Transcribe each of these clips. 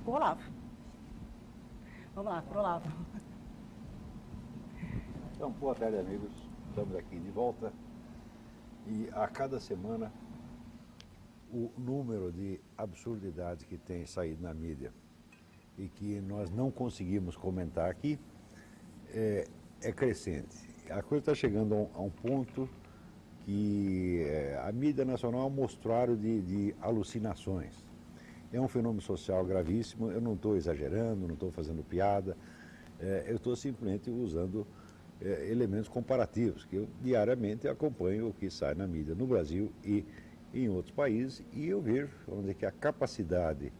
com o Olavo. Vamos lá, pro Olavo. Então, boa tarde, amigos. Estamos aqui de volta. E a cada semana, o número de absurdidades que tem saído na mídia e que nós não conseguimos comentar aqui é crescente. A coisa está chegando a um ponto que a mídia nacional é um mostruário de alucinações. É um fenômeno social gravíssimo. Eu não estou exagerando, não estou fazendo piada, eu estou simplesmente usando elementos comparativos, que eu diariamente acompanho o que sai na mídia no Brasil e em outros países, e eu vejo, vamos dizer, que a capacidade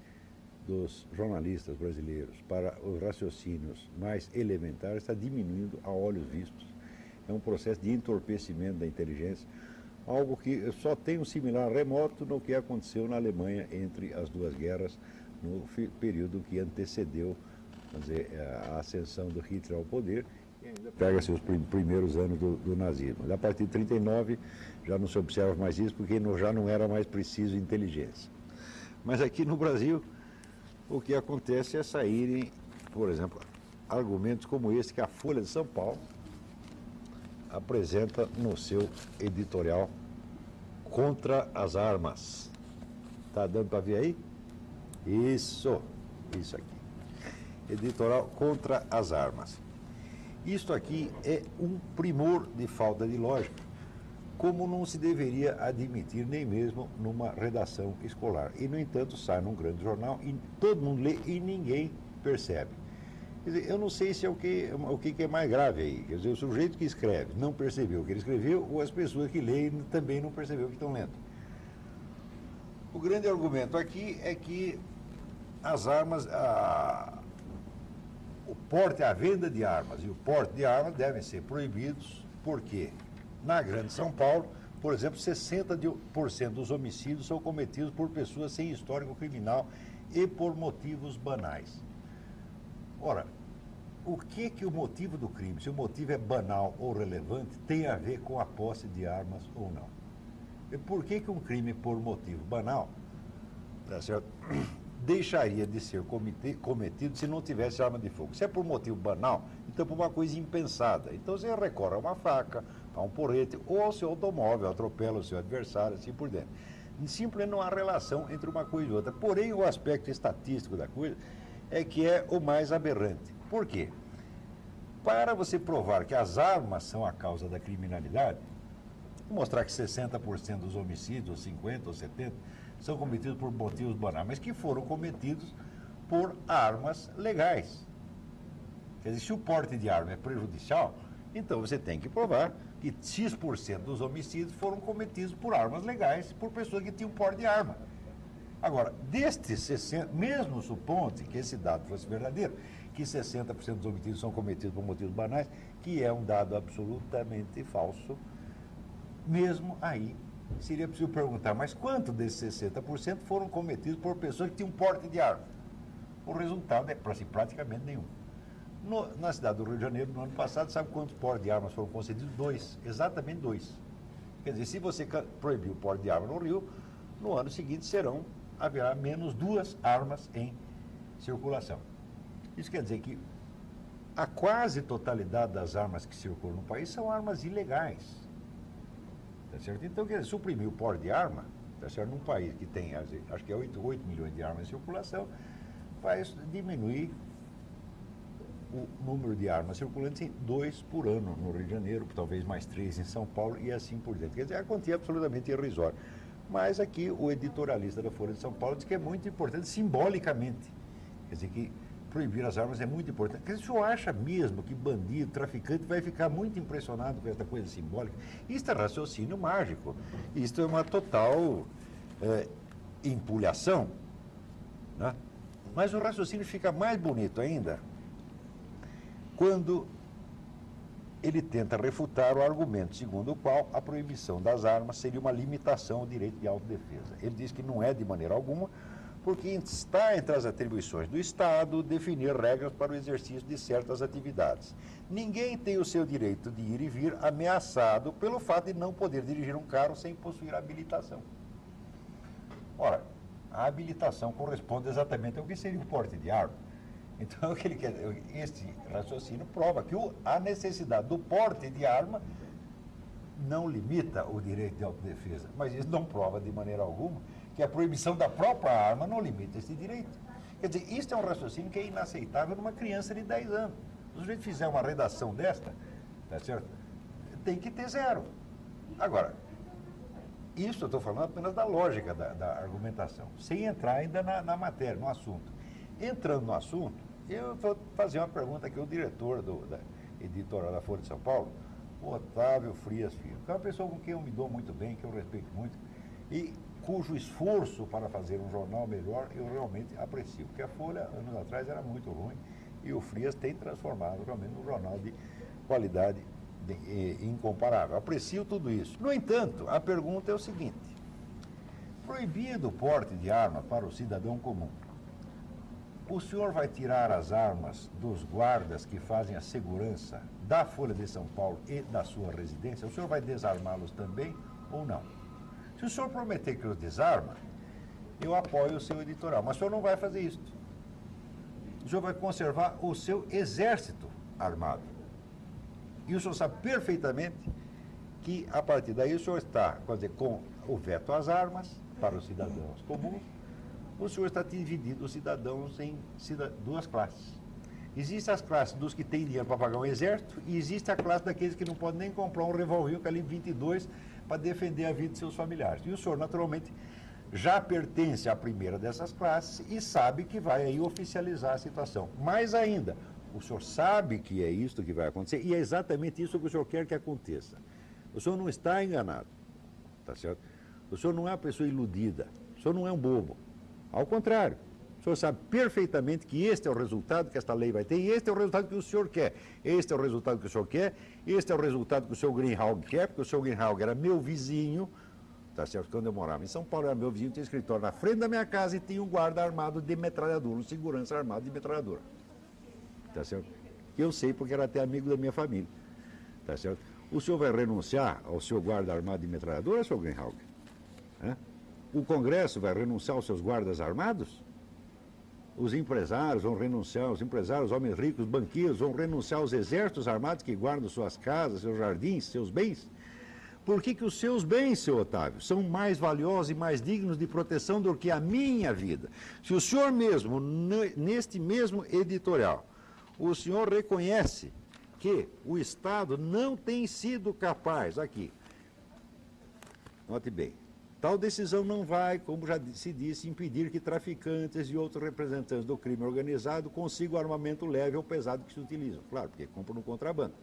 dos jornalistas brasileiros para os raciocínios mais elementares está diminuindo a olhos vistos. É um processo de entorpecimento da inteligência, algo que só tem um similar remoto no que aconteceu na Alemanha entre as duas guerras, no período que antecedeu, vamos dizer, a ascensão do Hitler ao poder, e ainda pega-se os primeiros anos do nazismo. A partir de 1939 já não se observa mais isso, porque já não era mais preciso inteligência. Mas aqui no Brasil, o que acontece é saírem, por exemplo, argumentos como esse que a Folha de São Paulo apresenta no seu editorial Contra as Armas. Tá dando para ver aí? Isso aqui. Editorial Contra as Armas. Isto aqui é um primor de falta de lógica, como não se deveria admitir nem mesmo numa redação escolar. E, no entanto, sai num grande jornal e todo mundo lê e ninguém percebe. Quer dizer, eu não sei se é o que é mais grave aí. Quer dizer, o sujeito que escreve não percebeu o que ele escreveu, ou as pessoas que leem também não perceberam o que estão lendo. O grande argumento aqui é que as armas, o porte, a venda de armas e o porte de armas devem ser proibidos, porque na Grande São Paulo, por exemplo, 60% dos homicídios são cometidos por pessoas sem histórico criminal e por motivos banais. Ora, o que o motivo do crime, se o motivo é banal ou relevante, tem a ver com a posse de armas ou não? E por que um crime por motivo banal, tá certo, deixaria de ser cometido se não tivesse arma de fogo? Se é por motivo banal, então por uma coisa impensada. Então você recorre a uma faca, a um porrete, ou ao seu automóvel, atropela o seu adversário, assim por dentro. Simplesmente não há relação entre uma coisa e outra. Porém, o aspecto estatístico da coisa é que é o mais aberrante. Por quê? Para você provar que as armas são a causa da criminalidade, mostrar que 60% dos homicídios, ou 50% ou 70%, são cometidos por motivos banais, mas que foram cometidos por armas legais. Quer dizer, se o porte de arma é prejudicial, então você tem que provar que X% dos homicídios foram cometidos por armas legais, por pessoas que tinham porte de arma. Agora, destes 60%, mesmo supondo que esse dado fosse verdadeiro, que 60% dos homicídios são cometidos por motivos banais, que é um dado absolutamente falso, mesmo aí seria preciso perguntar, mas quanto desses 60% foram cometidos por pessoas que tinham porte de arma? O resultado é praticamente nenhum. Na cidade do Rio de Janeiro, no ano passado, sabe quantos portes de armas foram concedidos? 2, exatamente 2. Quer dizer, se você proibir o porte de arma no Rio, no ano seguinte haverá menos 2 armas em circulação. Isso quer dizer que a quase totalidade das armas que circulam no país são armas ilegais. Tá certo? Então, quer dizer, suprimir o porte de arma, tá certo? Num país que tem, acho que é 8 milhões de armas em circulação, vai diminuir o número de armas circulantes em 2 por ano no Rio de Janeiro, talvez mais 3 em São Paulo e assim por diante. Quer dizer, a quantia é absolutamente irrisória. Mas aqui o editorialista da Folha de São Paulo diz que é muito importante simbolicamente. Quer dizer, que proibir as armas é muito importante. Quer dizer, o senhor acha mesmo que bandido, traficante vai ficar muito impressionado com essa coisa simbólica? Isto é raciocínio mágico. Isto é uma total empulhação. Né? Mas o raciocínio fica mais bonito ainda quando ele tenta refutar o argumento segundo o qual a proibição das armas seria uma limitação ao direito de autodefesa. Ele diz que não é de maneira alguma, porque está entre as atribuições do Estado definir regras para o exercício de certas atividades. Ninguém tem o seu direito de ir e vir ameaçado pelo fato de não poder dirigir um carro sem possuir habilitação. Ora, a habilitação corresponde exatamente ao que seria o porte de arma. Então, este raciocínio prova que a necessidade do porte de arma não limita o direito de autodefesa, mas isso não prova de maneira alguma que a proibição da própria arma não limita esse direito. Quer dizer, isso é um raciocínio que é inaceitável numa criança de 10 anos. Se o sujeito fizer uma redação desta, tá certo? Tem que ter 0. Agora, isso eu estou falando apenas da lógica da argumentação, sem entrar ainda na matéria, no assunto. Entrando no assunto, eu vou fazer uma pergunta aqui ao diretor da editora da Folha de São Paulo, o Otávio Frias Filho, que é uma pessoa com quem eu me dou muito bem, que eu respeito muito, e cujo esforço para fazer um jornal melhor eu realmente aprecio. Porque a Folha, anos atrás, era muito ruim, e o Frias tem transformado realmente num jornal de qualidade incomparável. Aprecio tudo isso. No entanto, a pergunta é o seguinte: proibido o porte de arma para o cidadão comum, o senhor vai tirar as armas dos guardas que fazem a segurança da Folha de São Paulo e da sua residência? O senhor vai desarmá-los também ou não? Se o senhor prometer que os desarma, eu apoio o seu editorial, mas o senhor não vai fazer isso. O senhor vai conservar o seu exército armado. E o senhor sabe perfeitamente que, a partir daí, o senhor está, quer dizer, com o veto às armas para os cidadãos comuns, o senhor está dividindo os cidadãos em duas classes. Existem as classes dos que têm dinheiro para pagar um exército e existe a classe daqueles que não podem nem comprar um revólver calibre 22 para defender a vida de seus familiares. E o senhor, naturalmente, já pertence à primeira dessas classes e sabe que vai aí oficializar a situação. Mais ainda, o senhor sabe que é isso que vai acontecer e é exatamente isso que o senhor quer que aconteça. O senhor não está enganado, tá certo? O senhor não é uma pessoa iludida, o senhor não é um bobo. Ao contrário, o senhor sabe perfeitamente que este é o resultado que esta lei vai ter e este é o resultado que o senhor quer. Este é o resultado que o senhor quer, este é o resultado que o senhor Greenhalgh quer, porque o senhor Greenhalgh era meu vizinho, tá certo? Quando eu morava em São Paulo, era meu vizinho, tinha escritório na frente da minha casa e tinha um guarda armado de metralhadora, um segurança armado de metralhadora. Tá certo? Eu sei porque era até amigo da minha família. Tá certo? O senhor vai renunciar ao seu guarda armado de metralhadora, senhor Greenhalgh? O Congresso vai renunciar aos seus guardas armados? Os empresários vão renunciar, os empresários, homens ricos, banqueiros, vão renunciar aos exércitos armados que guardam suas casas, seus jardins, seus bens? Por que os seus bens, seu Otávio, são mais valiosos e mais dignos de proteção do que a minha vida? Se o senhor mesmo, neste mesmo editorial, o senhor reconhece que o Estado não tem sido capaz, aqui, note bem, tal decisão não vai, como já se disse, impedir que traficantes e outros representantes do crime organizado consigam o armamento leve ou pesado que se utilizam. Claro, porque compram no contrabando.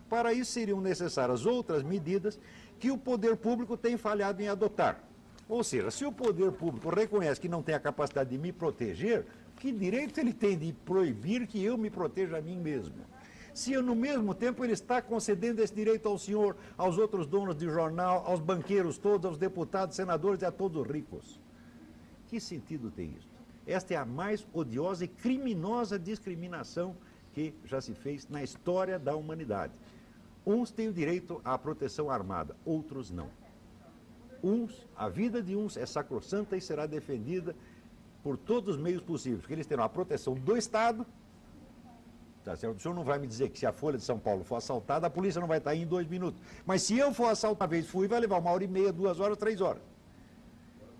Para isso seriam necessárias outras medidas que o poder público tem falhado em adotar. Ou seja, se o poder público reconhece que não tem a capacidade de me proteger, que direito ele tem de proibir que eu me proteja a mim mesmo? Se eu, no mesmo tempo, ele está concedendo esse direito ao senhor, aos outros donos de jornal, aos banqueiros todos, aos deputados, senadores e a todos os ricos. Que sentido tem isso? Esta é a mais odiosa e criminosa discriminação que já se fez na história da humanidade. Uns têm o direito à proteção armada, outros não. A vida de uns é sacrossanta e será defendida por todos os meios possíveis, porque eles terão a proteção do Estado. Tá certo? O senhor não vai me dizer que se a Folha de São Paulo for assaltada, a polícia não vai estar aí em 2 minutos. Mas se eu for assaltar uma vez, vai levar 1h30, 2 horas, 3 horas.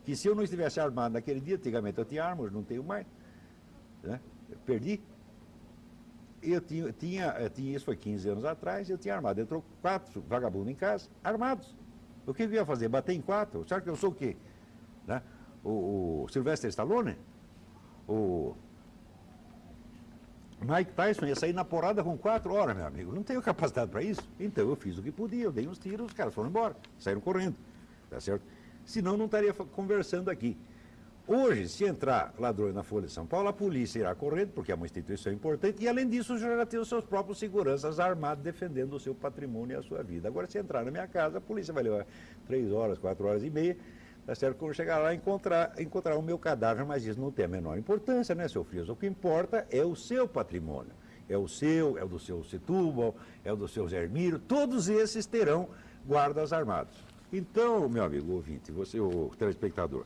Que se eu não estivesse armado naquele dia, antigamente eu tinha arma, hoje não tenho mais. Né? Eu perdi. Eu tinha, isso foi 15 anos atrás, eu tinha armado. Entrou 4 vagabundos em casa, armados. O que eu ia fazer? Bater em 4? Sabe que eu sou o quê? Né? O Sylvester Stallone? O Mike Tyson ia sair na porrada com 4 horas, meu amigo. Não tenho capacidade para isso. Então eu fiz o que podia, eu dei uns tiros, os caras foram embora, saíram correndo. Tá certo? Senão não estaria conversando aqui. Hoje, se entrar ladrões na Folha de São Paulo, a polícia irá correndo, porque é uma instituição importante, e além disso, já tem os seus próprios seguranças armados defendendo o seu patrimônio e a sua vida. Agora, se entrar na minha casa, a polícia vai levar 3 horas, 4 horas e meia, tá certo? Quando chegar lá, encontrar o meu cadáver, mas isso não tem a menor importância, né, seu Frias? O que importa é o seu patrimônio. É o seu, é o do seu Setúbal, é o do seu Zermiro, todos esses terão guardas armados. Então, meu amigo ouvinte, você, o telespectador,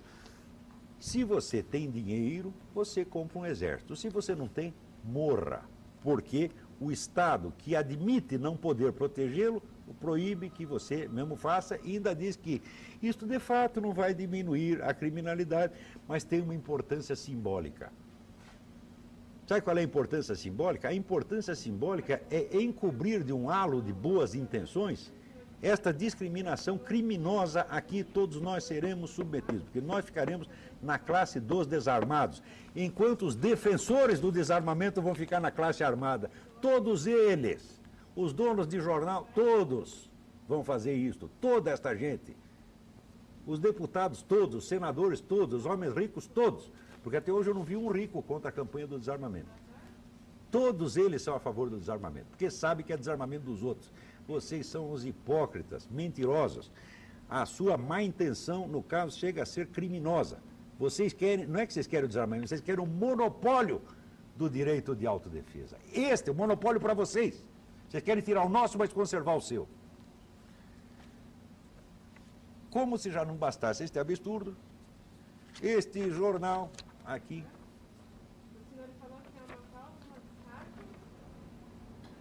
Se você tem dinheiro, você compra um exército. Se você não tem, morra. Porque o Estado, que admite não poder protegê-lo, proíbe que você mesmo faça e ainda diz que isto de fato não vai diminuir a criminalidade, mas tem uma importância simbólica. Sabe qual é a importância simbólica? A importância simbólica é encobrir de um halo de boas intenções esta discriminação criminosa a que todos nós seremos submetidos, porque nós ficaremos na classe dos desarmados, enquanto os defensores do desarmamento vão ficar na classe armada. Todos eles, os donos de jornal, todos vão fazer isto, toda esta gente. Os deputados todos, os senadores todos, os homens ricos todos, porque até hoje eu não vi um rico contra a campanha do desarmamento. Todos eles são a favor do desarmamento, porque sabem que é desarmamento dos outros. Vocês são os hipócritas, mentirosos. A sua má intenção, no caso, chega a ser criminosa. Vocês querem, não é que vocês querem o desarmamento, vocês querem o monopólio do direito de autodefesa. Este é o monopólio para vocês. Vocês querem tirar o nosso, mas conservar o seu. Como se já não bastasse este absurdo, este jornal aqui, O senhor falou que é uma cláusula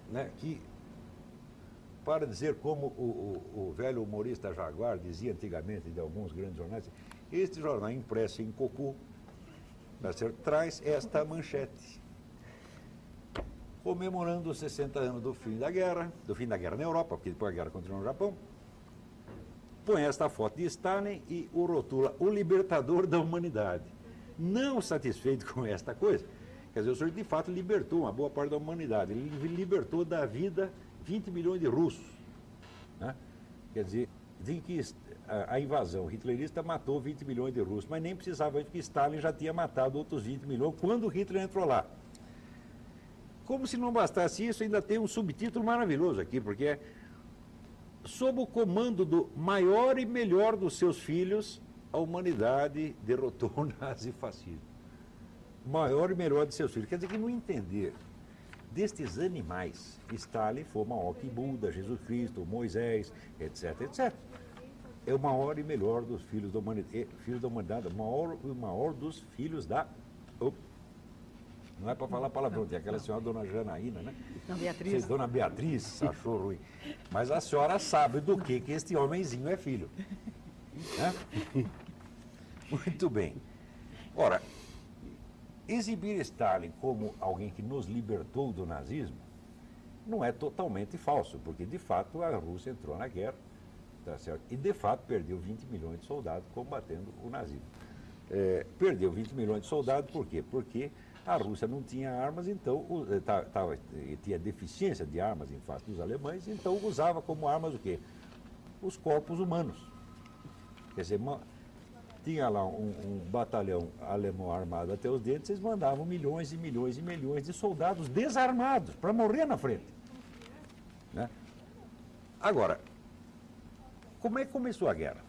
de né, que, para dizer como o velho humorista Jaguar dizia antigamente de alguns grandes jornais, este jornal impresso em cocô, tá certo, traz esta manchete, comemorando os 60 anos do fim da guerra na Europa, porque depois a guerra continuou no Japão, põe esta foto de Stalin e o rotula o libertador da humanidade. Não satisfeito com esta coisa, quer dizer, o senhor de fato libertou uma boa parte da humanidade, ele libertou da vida 20 milhões de russos, né? Quer dizer, dizem que a invasão hitlerista matou 20 milhões de russos, mas nem precisava, porque Stalin já tinha matado outros 20 milhões quando Hitler entrou lá. Como se não bastasse isso, ainda tem um subtítulo maravilhoso aqui, porque é sob o comando do maior e melhor dos seus filhos, a humanidade derrotou o nazifascismo. Maior e melhor de seus filhos. Quer dizer que no entender destes animais, Stalin foi maior que Buda, Jesus Cristo, Moisés, etc, etc. É o maior e melhor dos filhos da humanidade, o maior dos filhos da... Não é para falar palavrão, tem aquela senhora, dona Janaína, né? Dona Beatriz. Dona Beatriz achou ruim. Mas a senhora sabe do que este homenzinho é filho. Né? Muito bem. Ora, exibir Stalin como alguém que nos libertou do nazismo não é totalmente falso, porque de fato a Rússia entrou na guerra, tá certo? E de fato perdeu 20 milhões de soldados combatendo o nazismo. Perdeu 20 milhões de soldados por quê? Porque a Rússia não tinha armas, então tinha deficiência de armas em face dos alemães, então usava como armas o quê? Os corpos humanos. Quer dizer, tinha lá um batalhão alemão armado até os dentes, eles mandavam milhões e milhões e milhões de soldados desarmados para morrer na frente. Né? Agora, como é que começou a guerra?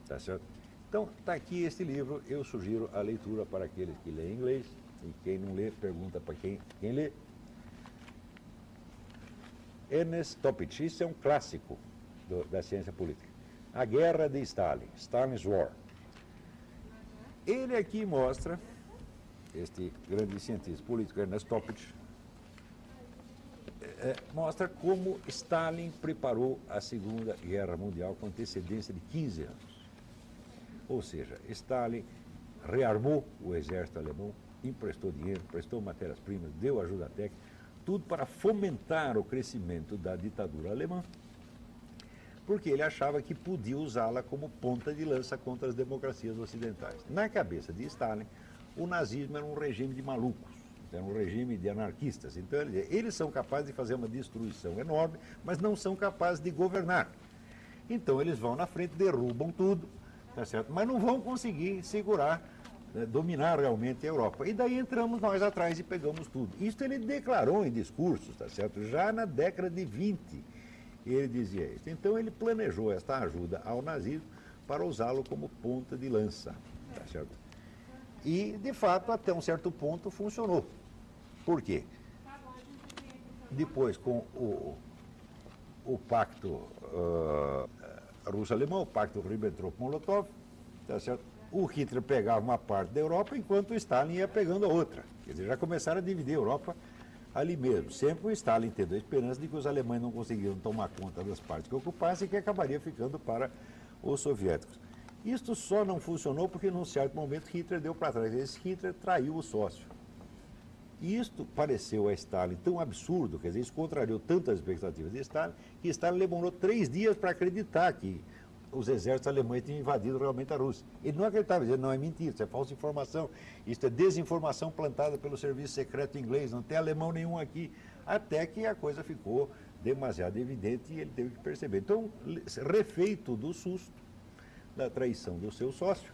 Tá certo? Então, está aqui este livro, eu sugiro a leitura para aqueles que leem inglês, e quem não lê, pergunta para quem lê. Ernest Topic, isso é um clássico da ciência política. A Guerra de Stalin, Stalin's War. Ele aqui mostra, este grande cientista político, Ernest Topic, mostra como Stalin preparou a Segunda Guerra Mundial com antecedência de 15 anos. Ou seja, Stalin rearmou o exército alemão, emprestou dinheiro, prestou matérias-primas, deu ajuda técnica, tudo para fomentar o crescimento da ditadura alemã, porque ele achava que podia usá-la como ponta de lança contra as democracias ocidentais. Na cabeça de Stalin, o nazismo era um regime de malucos, era um regime de anarquistas. Então, eles são capazes de fazer uma destruição enorme, mas não são capazes de governar. Então, eles vão na frente, derrubam tudo, tá certo? Mas não vão conseguir segurar, dominar realmente a Europa. E daí entramos nós atrás e pegamos tudo. Isso ele declarou em discursos, tá certo? Já na década de 20, ele dizia isso. Então ele planejou esta ajuda ao nazismo para usá-lo como ponta de lança, tá certo? E, de fato, até um certo ponto funcionou. Por quê? Depois, com o pacto russo-alemão, o pacto Ribbentrop-Molotov, tá certo? o Hitler pegava uma parte da Europa, enquanto o Stalin ia pegando a outra. Quer dizer, já começaram a dividir a Europa ali mesmo. Sempre o Stalin tendo a esperança de que os alemães não conseguiam tomar conta das partes que ocupassem e que acabaria ficando para os soviéticos. Isto só não funcionou porque, num certo momento, Hitler deu para trás. Esse Hitler traiu o sócio. E isto pareceu a Stalin tão absurdo, quer dizer, isso contrariou tantas expectativas de Stalin, que Stalin demorou 3 dias para acreditar que os exércitos alemães tinham invadido realmente a Rússia. Ele não acreditava, dizia, não, é mentira, isso é falsa informação, isso é desinformação plantada pelo serviço secreto inglês, não tem alemão nenhum aqui, até que a coisa ficou demasiado evidente e ele teve que perceber. Então, refeito do susto, da traição do seu sócio,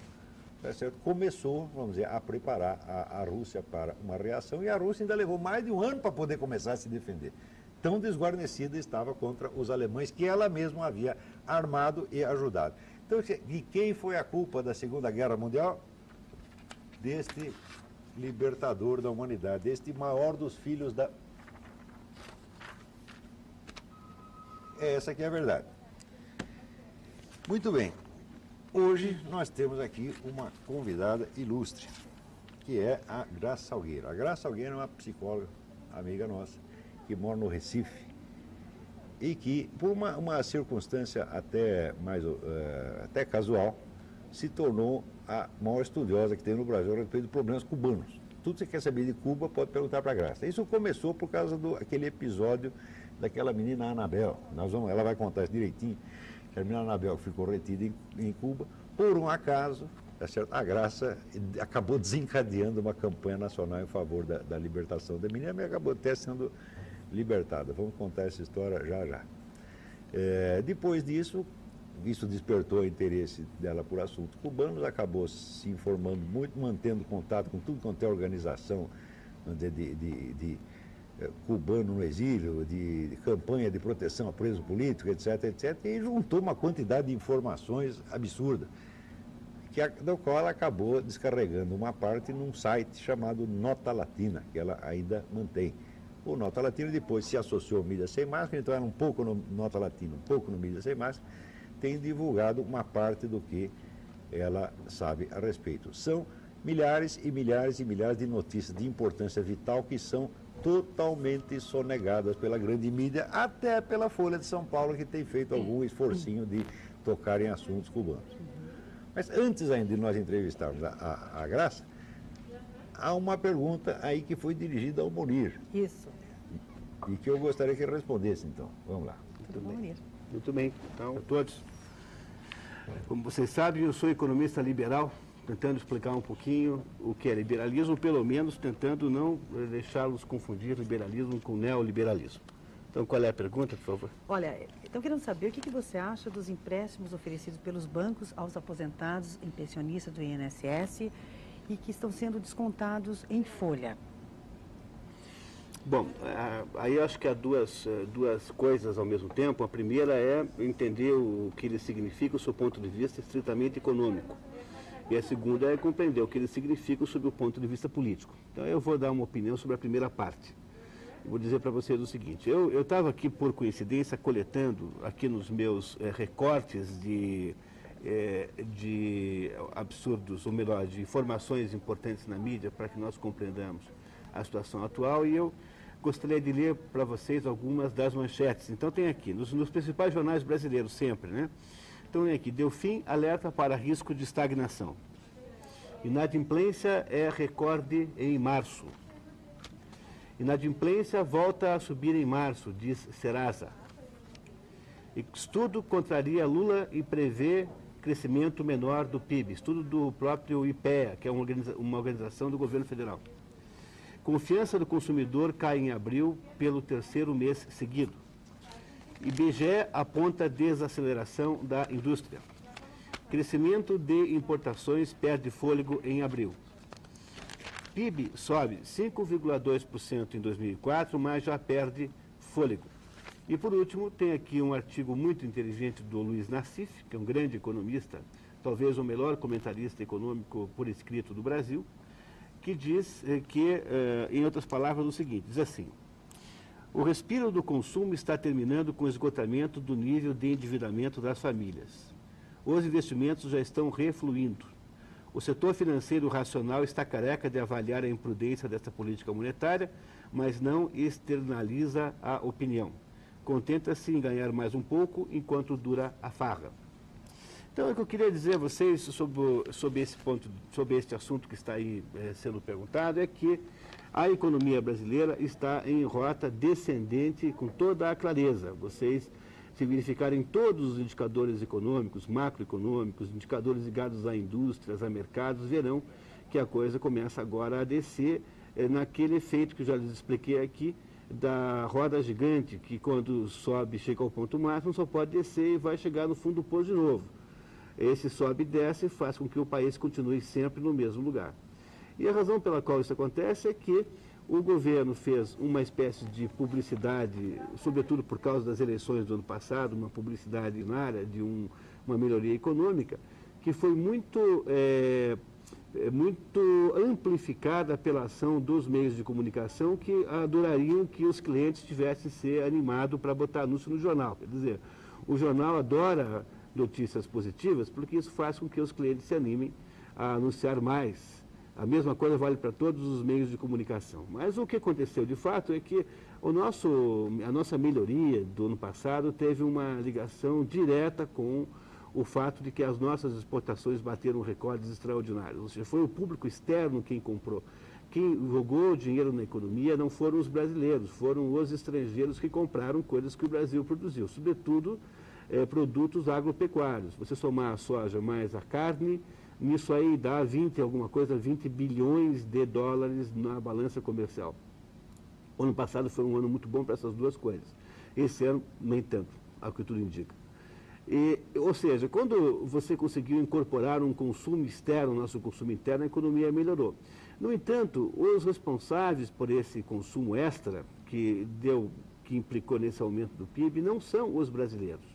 tá certo? Começou, vamos dizer, a preparar a Rússia para uma reação, e a Rússia ainda levou mais de um ano para poder começar a se defender. Tão desguarnecida estava contra os alemães, que ela mesma havia armado e ajudado. Então, de quem foi a culpa da Segunda Guerra Mundial? Deste libertador da humanidade, deste maior dos filhos da... Essa aqui é a verdade. Muito bem. Hoje nós temos aqui uma convidada ilustre, que é a Graça Salgueiro. A Graça Salgueiro é uma psicóloga, amiga nossa, que mora no Recife e que, por uma circunstância até casual, se tornou a maior estudiosa que tem no Brasil a respeito de problemas cubanos. Tudo que você quer saber de Cuba pode perguntar para a Graça. Isso começou por causa daquele episódio daquela menina Anabel. Ela vai contar isso direitinho. A menina Anabel ficou retida em Cuba. Por um acaso, tá certo? A Graça acabou desencadeando uma campanha nacional em favor da libertação da menina, mas acabou até sendo libertada. Vamos contar essa história já. Depois disso, isso despertou o interesse dela por assuntos cubanos, acabou se informando muito, mantendo contato com tudo quanto é organização de cubano no exílio, de campanha de proteção a preso político, etc., e juntou uma quantidade de informações absurda, do qual ela acabou descarregando uma parte num site chamado Nota Latina, que ela ainda mantém. O Nota Latina depois se associou ao Mídia Sem Máscara, então era um pouco no Nota Latina, um pouco no Mídia Sem Máscara, tem divulgado uma parte do que ela sabe a respeito. São milhares e milhares e milhares de notícias de importância vital que são totalmente sonegadas pela grande mídia, até pela Folha de São Paulo, que tem feito algum esforcinho de tocar em assuntos cubanos. Mas antes ainda de nós entrevistarmos a Graça, há uma pergunta aí que foi dirigida ao Munir. Isso. E que eu gostaria que ele respondesse, então. Vamos lá. Tudo bom, Munir? Muito bem. Então, a todos. Como vocês sabem, eu sou economista liberal, tentando explicar um pouquinho o que é liberalismo, pelo menos tentando não deixá-los confundir liberalismo com neoliberalismo. Então, qual é a pergunta, por favor? Olha, então querendo saber o que você acha dos empréstimos oferecidos pelos bancos aos aposentados e pensionistas do INSS e que estão sendo descontados em folha. Bom, aí eu acho que há duas coisas ao mesmo tempo. A primeira é entender o que ele significa, do seu ponto de vista estritamente econômico. E a segunda é compreender o que ele significa sob o ponto de vista político. Então eu vou dar uma opinião sobre a primeira parte. Eu vou dizer para vocês o seguinte, eu estava aqui por coincidência coletando aqui nos meus recortes de absurdos, ou melhor, de informações importantes na mídia para que nós compreendamos a situação atual, e eu gostaria de ler para vocês algumas das manchetes. Então tem aqui, nos principais jornais brasileiros sempre, né? Então tem aqui, Delfim alerta para risco de estagnação. Inadimplência é recorde em março. Inadimplência volta a subir em março, diz Serasa. Estudo contraria Lula e prevê crescimento menor do PIB. Estudo do próprio IPEA, que é uma organização do governo federal. Confiança do consumidor cai em abril pelo 3º mês seguido. IBGE aponta desaceleração da indústria. Crescimento de importações perde fôlego em abril. PIB sobe 5,2% em 2004, mas já perde fôlego. E, por último, tem aqui um artigo muito inteligente do Luiz Nassif, que é um grande economista, talvez o melhor comentarista econômico por escrito do Brasil, que diz em outras palavras, o seguinte, diz assim, o respiro do consumo está terminando com o esgotamento do nível de endividamento das famílias. Os investimentos já estão refluindo. O setor financeiro racional está careca de avaliar a imprudência desta política monetária, mas não externaliza a opinião. Contenta-se em ganhar mais um pouco enquanto dura a farra. Então, o que eu queria dizer a vocês sobre esse ponto, sobre este assunto que está aí sendo perguntado, é que a economia brasileira está em rota descendente com toda a clareza. Vocês, se verificarem todos os indicadores econômicos, macroeconômicos, indicadores ligados a indústrias, a mercados, verão que a coisa começa agora a descer naquele efeito que eu já lhes expliquei aqui, da roda gigante, que quando sobe, chega ao ponto máximo, só pode descer e vai chegar no fundo do poço de novo. Esse sobe e desce faz com que o país continue sempre no mesmo lugar. E a razão pela qual isso acontece é que o governo fez uma espécie de publicidade, sobretudo por causa das eleições do ano passado, uma publicidade na área de uma melhoria econômica, que foi muito amplificada pela ação dos meios de comunicação que adorariam que os clientes tivessem ser animados para botar anúncio no jornal. Quer dizer, o jornal adora notícias positivas porque isso faz com que os clientes se animem a anunciar mais. A mesma coisa vale para todos os meios de comunicação. Mas o que aconteceu de fato é que a nossa melhoria do ano passado teve uma ligação direta com o fato de que as nossas exportações bateram recordes extraordinários. Ou seja, foi o público externo quem comprou. Quem jogou dinheiro na economia não foram os brasileiros, foram os estrangeiros que compraram coisas que o Brasil produziu, sobretudo produtos agropecuários. Você somar a soja mais a carne, nisso aí dá 20 bilhões de dólares na balança comercial. O ano passado foi um ano muito bom para essas duas coisas. Esse ano, nem tanto, ao que tudo indica. Ou seja, quando você conseguiu incorporar um consumo externo ao nosso consumo interno, a economia melhorou. No entanto, os responsáveis por esse consumo extra, que implicou nesse aumento do PIB, não são os brasileiros.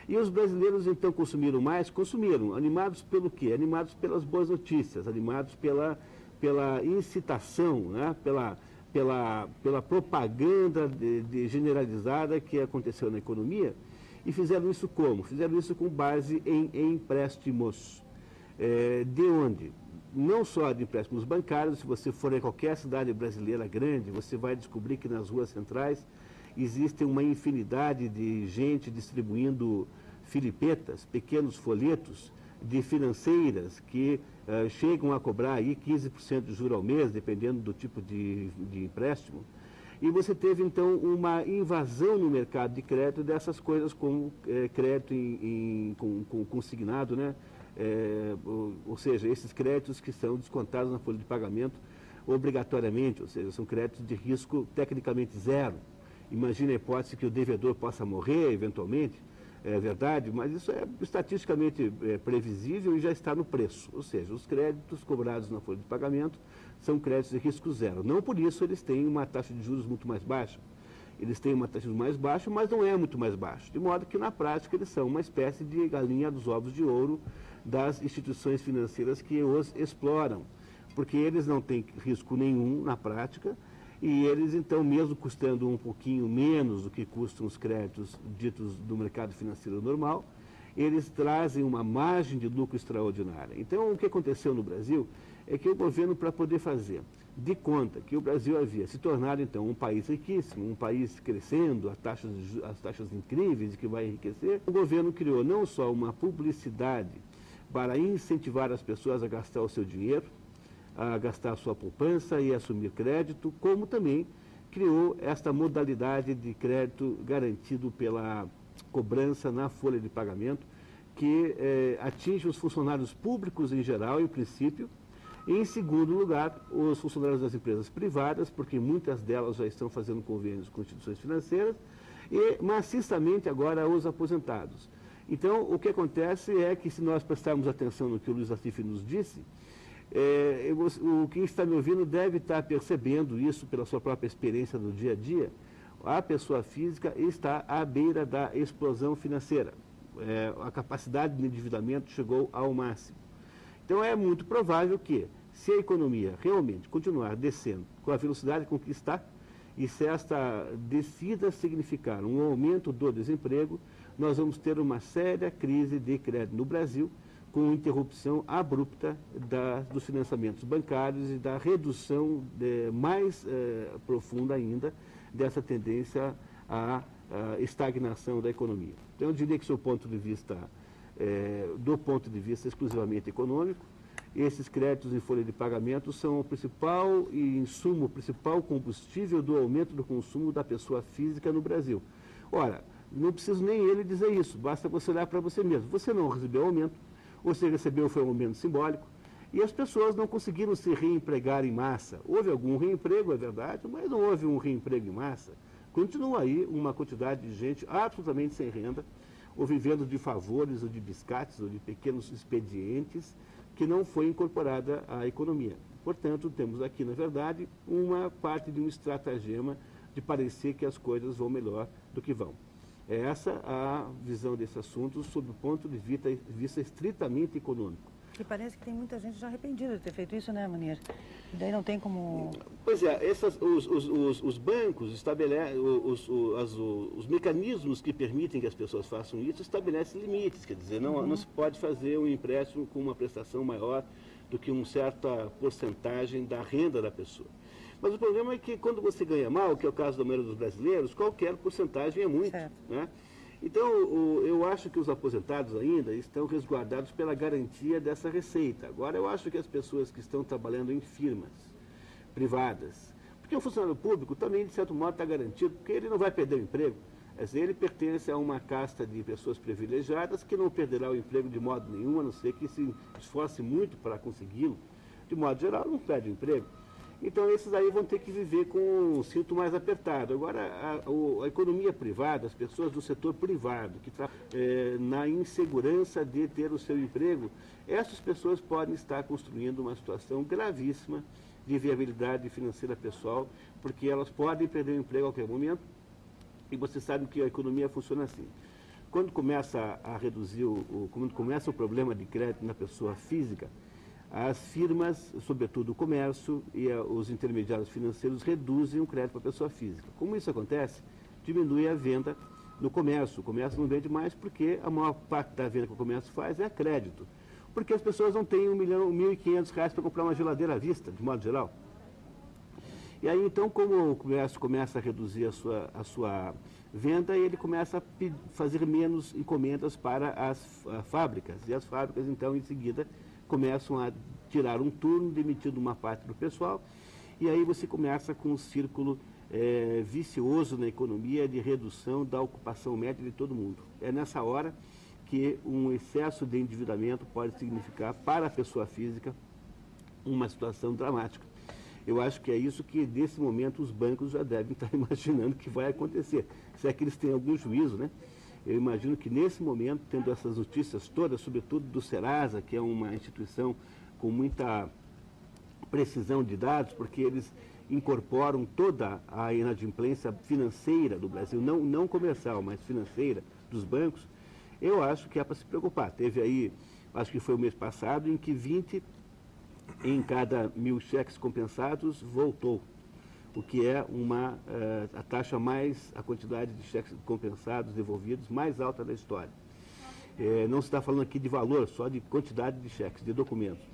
E os brasileiros, então, consumiram mais? Consumiram. Animados pelo quê? Animados pelas boas notícias, animados pela incitação, né? pela propaganda generalizada que aconteceu na economia. E fizeram isso como? Fizeram isso com base em empréstimos. De onde? Não só de empréstimos bancários. Se você for em qualquer cidade brasileira grande, você vai descobrir que nas ruas centrais existe uma infinidade de gente distribuindo filipetas, pequenos folhetos de financeiras que chegam a cobrar aí 15% de juros ao mês, dependendo do tipo de empréstimo. E você teve, então, uma invasão no mercado de crédito dessas coisas como crédito consignado, né? Ou seja, esses créditos que são descontados na folha de pagamento obrigatoriamente, ou seja, são créditos de risco tecnicamente zero. Imagina a hipótese que o devedor possa morrer eventualmente, é verdade, mas isso é estatisticamente previsível e já está no preço. Ou seja, os créditos cobrados na folha de pagamento são créditos de risco zero. Não por isso eles têm uma taxa de juros muito mais baixa. Eles têm uma taxa de juros mais baixa, mas não é muito mais baixa. De modo que, na prática, eles são uma espécie de galinha dos ovos de ouro das instituições financeiras que os exploram. Porque eles não têm risco nenhum na prática, e eles, então, mesmo custando um pouquinho menos do que custam os créditos ditos do mercado financeiro normal, eles trazem uma margem de lucro extraordinária. Então, o que aconteceu no Brasil é que o governo, para poder fazer de conta que o Brasil havia se tornado, então, um país riquíssimo, um país crescendo, as taxas incríveis de que vai enriquecer, o governo criou não só uma publicidade para incentivar as pessoas a gastar o seu dinheiro, a gastar a sua poupança e assumir crédito, como também criou esta modalidade de crédito garantido pela cobrança na folha de pagamento, que atinge os funcionários públicos em geral, em princípio, e, em segundo lugar, os funcionários das empresas privadas, porque muitas delas já estão fazendo convênios com instituições financeiras, e maciçamente agora os aposentados. Então, o que acontece é que, se nós prestarmos atenção no que o Luiz Nassif nos disse, quem está me ouvindo deve estar percebendo isso pela sua própria experiência do dia a dia. A pessoa física está à beira da explosão financeira. A capacidade de endividamento chegou ao máximo. Então é muito provável que, se a economia realmente continuar descendo com a velocidade com que está, e se esta descida significar um aumento do desemprego, nós vamos ter uma séria crise de crédito no Brasil, com interrupção abrupta dos financiamentos bancários e da redução mais profunda ainda dessa tendência à estagnação da economia. Então, eu diria que, do ponto de vista exclusivamente econômico, esses créditos em folha de pagamento são o principal insumo, o principal combustível do aumento do consumo da pessoa física no Brasil. Ora, não preciso nem ele dizer isso, basta você olhar para você mesmo. Você não recebeu aumento, ou se recebeu foi um aumento simbólico, e as pessoas não conseguiram se reempregar em massa. Houve algum reemprego, é verdade, mas não houve um reemprego em massa. Continua aí uma quantidade de gente absolutamente sem renda, ou vivendo de favores, ou de biscates, ou de pequenos expedientes, que não foi incorporada à economia. Portanto, temos aqui, na verdade, uma parte de um estratagema de parecer que as coisas vão melhor do que vão. É essa a visão desse assunto sob o ponto de vista estritamente econômico. E parece que tem muita gente já arrependida de ter feito isso, né, Manier? E daí não tem como... Pois é, os bancos estabelecem, os mecanismos que permitem que as pessoas façam isso estabelecem limites, quer dizer, não se pode fazer um empréstimo com uma prestação maior do que uma certa porcentagem da renda da pessoa. Mas o problema é que quando você ganha mal, que é o caso da maioria dos brasileiros, qualquer porcentagem é muito, né? Então, eu acho que os aposentados ainda estão resguardados pela garantia dessa receita. Agora, eu acho que as pessoas que estão trabalhando em firmas privadas, porque o funcionário público também, de certo modo, está garantido, porque ele não vai perder o emprego. Quer dizer, ele pertence a uma casta de pessoas privilegiadas que não perderá o emprego de modo nenhum, a não ser que se esforce muito para consegui-lo. De modo geral, não perde o emprego. Então, esses aí vão ter que viver com um cinto mais apertado. Agora, a economia privada, as pessoas do setor privado, que na insegurança de ter o seu emprego, essas pessoas podem estar construindo uma situação gravíssima de viabilidade financeira pessoal, porque elas podem perder o emprego a qualquer momento, e você sabe que a economia funciona assim. Quando começa a reduzir, quando começa o problema de crédito na pessoa física, as firmas, sobretudo o comércio e os intermediários financeiros, reduzem o crédito para a pessoa física. Como isso acontece, diminui a venda no comércio. O comércio não vende mais porque a maior parte da venda que o comércio faz é a crédito. Porque as pessoas não têm R$1.500 para comprar uma geladeira à vista, de modo geral. E aí, então, como o comércio começa a reduzir a sua venda, ele começa a fazer menos encomendas para as fábricas. E as fábricas, então, em seguida, começam a tirar um turno, demitindo uma parte do pessoal, e aí você começa com um círculo vicioso na economia de redução da ocupação média de todo mundo. É nessa hora que um excesso de endividamento pode significar para a pessoa física uma situação dramática. Eu acho que é isso que, nesse momento, os bancos já devem estar imaginando que vai acontecer. Se é que eles têm algum juízo, né? Eu imagino que, nesse momento, tendo essas notícias todas, sobretudo do Serasa, que é uma instituição com muita precisão de dados, porque eles incorporam toda a inadimplência financeira do Brasil, não comercial, mas financeira dos bancos, eu acho que é para se preocupar. Teve aí, acho que foi o mês passado, em que 20 em cada 1.000 cheques compensados voltou, o que é a quantidade de cheques compensados devolvidos mais alta da história. Não se está falando aqui de valor, só de quantidade de cheques, de documentos.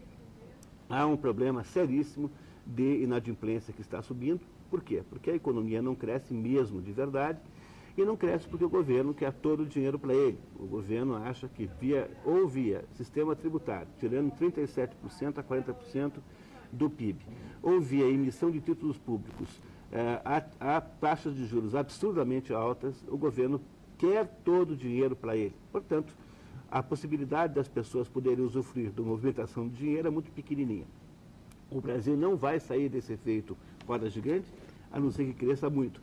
Há um problema seríssimo de inadimplência que está subindo. Por quê? Porque a economia não cresce mesmo de verdade, e não cresce porque o governo quer todo o dinheiro para ele. O governo acha que via sistema tributário, tirando 37% a 40% do PIB, ou via emissão de títulos públicos, a taxas de juros absurdamente altas, o governo quer todo o dinheiro para ele. Portanto, a possibilidade das pessoas poderem usufruir da movimentação de dinheiro é muito pequenininha. O Brasil não vai sair desse efeito roda gigante, a não ser que cresça muito.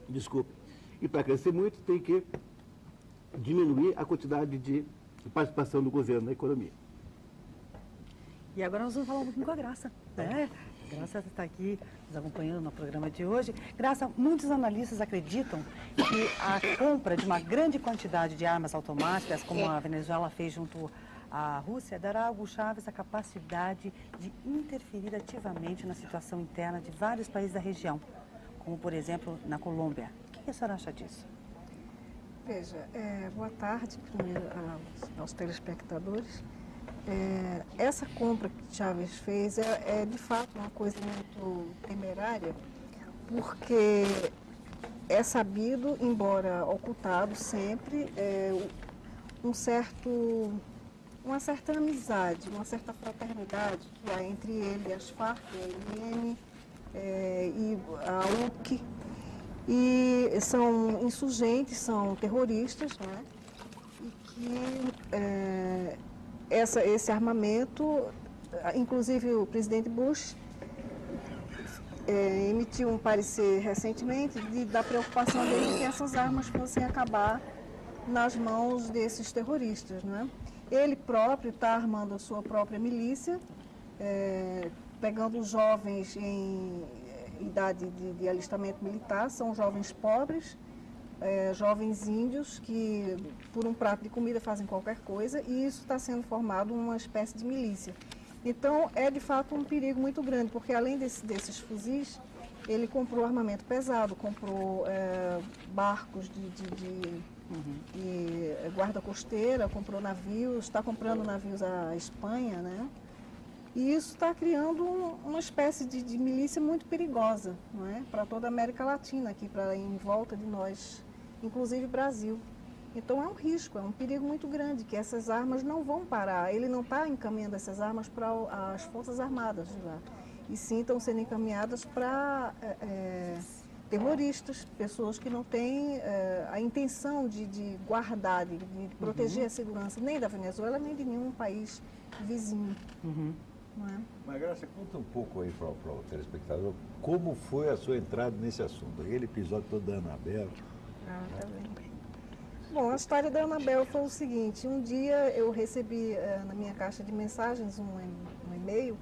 Desculpe. E para crescer muito, tem que diminuir a quantidade de participação do governo na economia. E agora nós vamos falar um pouquinho com a Graça, né? A Graça está aqui nos acompanhando no programa de hoje. Graça, muitos analistas acreditam que a compra de uma grande quantidade de armas automáticas, como a Venezuela fez junto à Rússia, dará a Hugo Chávez a capacidade de interferir ativamente na situação interna de vários países da região, como, por exemplo, na Colômbia. O que a senhora acha disso? Veja, boa tarde primeiro aos aos telespectadores. Essa compra que Chaves fez é de fato uma coisa muito temerária, porque é sabido, embora ocultado sempre, uma certa amizade, uma certa fraternidade que há entre ele e as Farc, a ELN e a UC. E são insurgentes, são terroristas, né? E que esse armamento, inclusive o presidente Bush emitiu um parecer recentemente da preocupação dele que essas armas fossem acabar nas mãos desses terroristas, né? Ele próprio está armando a sua própria milícia, pegando jovens em idade de alistamento militar, são jovens pobres, jovens índios que por um prato de comida fazem qualquer coisa, e isso está sendo formado uma espécie de milícia. Então é de fato um perigo muito grande, porque além desses fuzis, ele comprou armamento pesado, comprou barcos de guarda costeira, comprou navios, está comprando navios à Espanha, né? E isso está criando uma espécie de milícia muito perigosa, não é? Para toda a América Latina, aqui em volta de nós, inclusive Brasil. Então é um risco, é um perigo muito grande, que essas armas não vão parar. Ele não está encaminhando essas armas para as Forças Armadas de lá, e sim estão sendo encaminhadas para terroristas, pessoas que não têm a intenção de guardar, de proteger a segurança nem da Venezuela, nem de nenhum país vizinho. Não é? Mas, Graça, conta um pouco aí para o telespectador como foi a sua entrada nesse assunto, aquele episódio todo da Anabel. Tá bem. Bom, a história da Anabel foi o seguinte: um dia eu recebi na minha caixa de mensagens um e-mail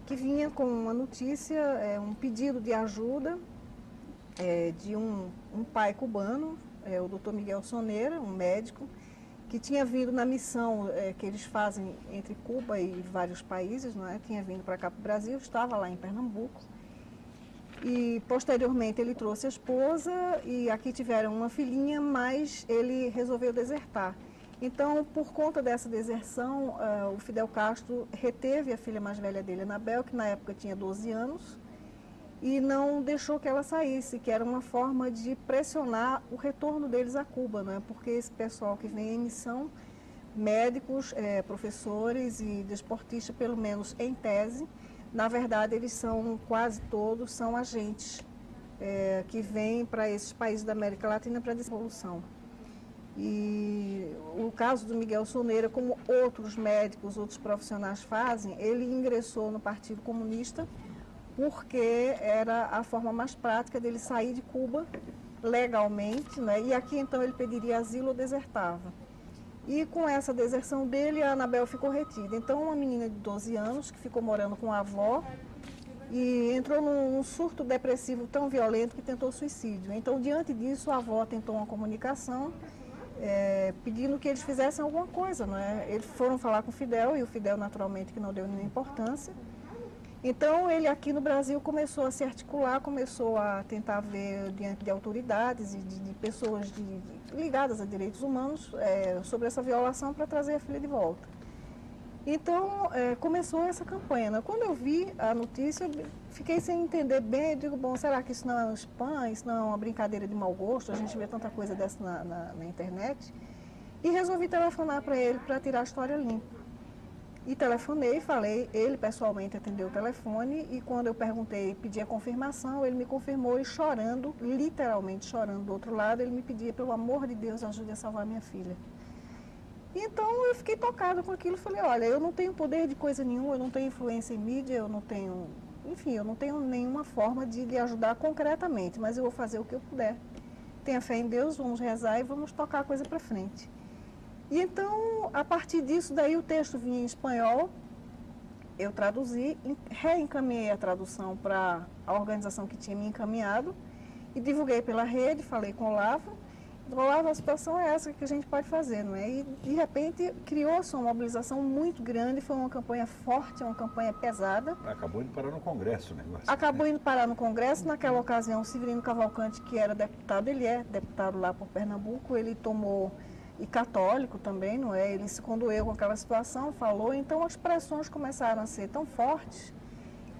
que vinha com uma notícia, um pedido de ajuda de um pai cubano, o Dr. Miguel Soneira, um médico, que tinha vindo na missão que eles fazem entre Cuba e vários países, não é? Tinha vindo para cá para o Brasil, estava lá em Pernambuco. E posteriormente ele trouxe a esposa e aqui tiveram uma filhinha, mas ele resolveu desertar. Então, por conta dessa deserção, o Fidel Castro reteve a filha mais velha dele, Anabel, que na época tinha 12 anos, e não deixou que ela saísse, que era uma forma de pressionar o retorno deles a Cuba, né? Porque esse pessoal que vem em missão, médicos, professores e desportistas, pelo menos em tese, na verdade eles são, quase todos, são agentes que vêm para esses países da América Latina para a desenvolção. E o caso do Miguel Soneira, como outros médicos, outros profissionais fazem, ele ingressou no Partido Comunista porque era a forma mais prática dele sair de Cuba legalmente, né? E aqui então ele pediria asilo ou desertava. E com essa deserção dele, a Anabel ficou retida. Então uma menina de 12 anos que ficou morando com a avó e entrou num surto depressivo tão violento que tentou suicídio. Então diante disso a avó tentou uma comunicação pedindo que eles fizessem alguma coisa, não é? Eles foram falar com o Fidel e o Fidel naturalmente que não deu nenhuma importância. Então, ele aqui no Brasil começou a se articular, começou a tentar ver diante de autoridades e de pessoas ligadas a direitos humanos sobre essa violação para trazer a filha de volta. Então, começou essa campanha, né? Quando eu vi a notícia, eu fiquei sem entender bem. Eu digo, bom, será que isso não é um spam, isso não é uma brincadeira de mau gosto? A gente vê tanta coisa dessa na internet. E resolvi telefonar para ele para tirar a história limpa. E telefonei, falei, ele pessoalmente atendeu o telefone e quando eu perguntei, pedi a confirmação, ele me confirmou e chorando, literalmente chorando do outro lado, ele me pedia, pelo amor de Deus, ajude a salvar minha filha. Então eu fiquei tocada com aquilo, falei, olha, eu não tenho poder de coisa nenhuma, eu não tenho influência em mídia, eu não tenho, enfim, eu não tenho nenhuma forma de lhe ajudar concretamente, mas eu vou fazer o que eu puder. Tenha fé em Deus, vamos rezar e vamos tocar a coisa para frente. E então, a partir disso, daí o texto vinha em espanhol, eu traduzi, reencaminhei a tradução para a organização que tinha me encaminhado e divulguei pela rede, falei com o Olavo. Olavo, a situação é essa que a gente pode fazer, não é? E, de repente, criou-se uma mobilização muito grande, foi uma campanha forte, uma campanha pesada. Acabou indo parar no Congresso o negócio. Acabou indo parar no Congresso, naquela ocasião, o Severino Cavalcante, que era deputado, ele é deputado lá por Pernambuco, ele tomou e católico também, não é? Ele se condoeu com aquela situação, falou, então as pressões começaram a ser tão fortes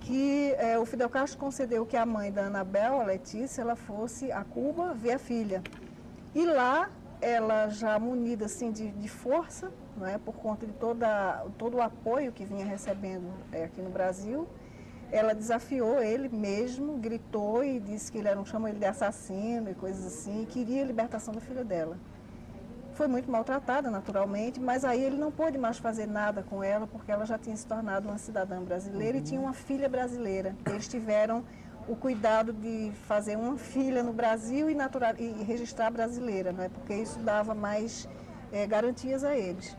que o Fidel Castro concedeu que a mãe da Anabel, a Letícia, ela fosse a Cuba ver a filha. E lá, ela já munida assim, de força, não é? Por conta de todo o apoio que vinha recebendo aqui no Brasil, ela desafiou ele mesmo, gritou e disse que chamou ele de assassino e coisas assim, e queria a libertação da filha dela. Foi muito maltratada, naturalmente, mas aí ele não pôde mais fazer nada com ela, porque ela já tinha se tornado uma cidadã brasileira e tinha uma filha brasileira. Eles tiveram o cuidado de fazer uma filha no Brasil e registrar brasileira, não é? Porque isso dava mais garantias a eles.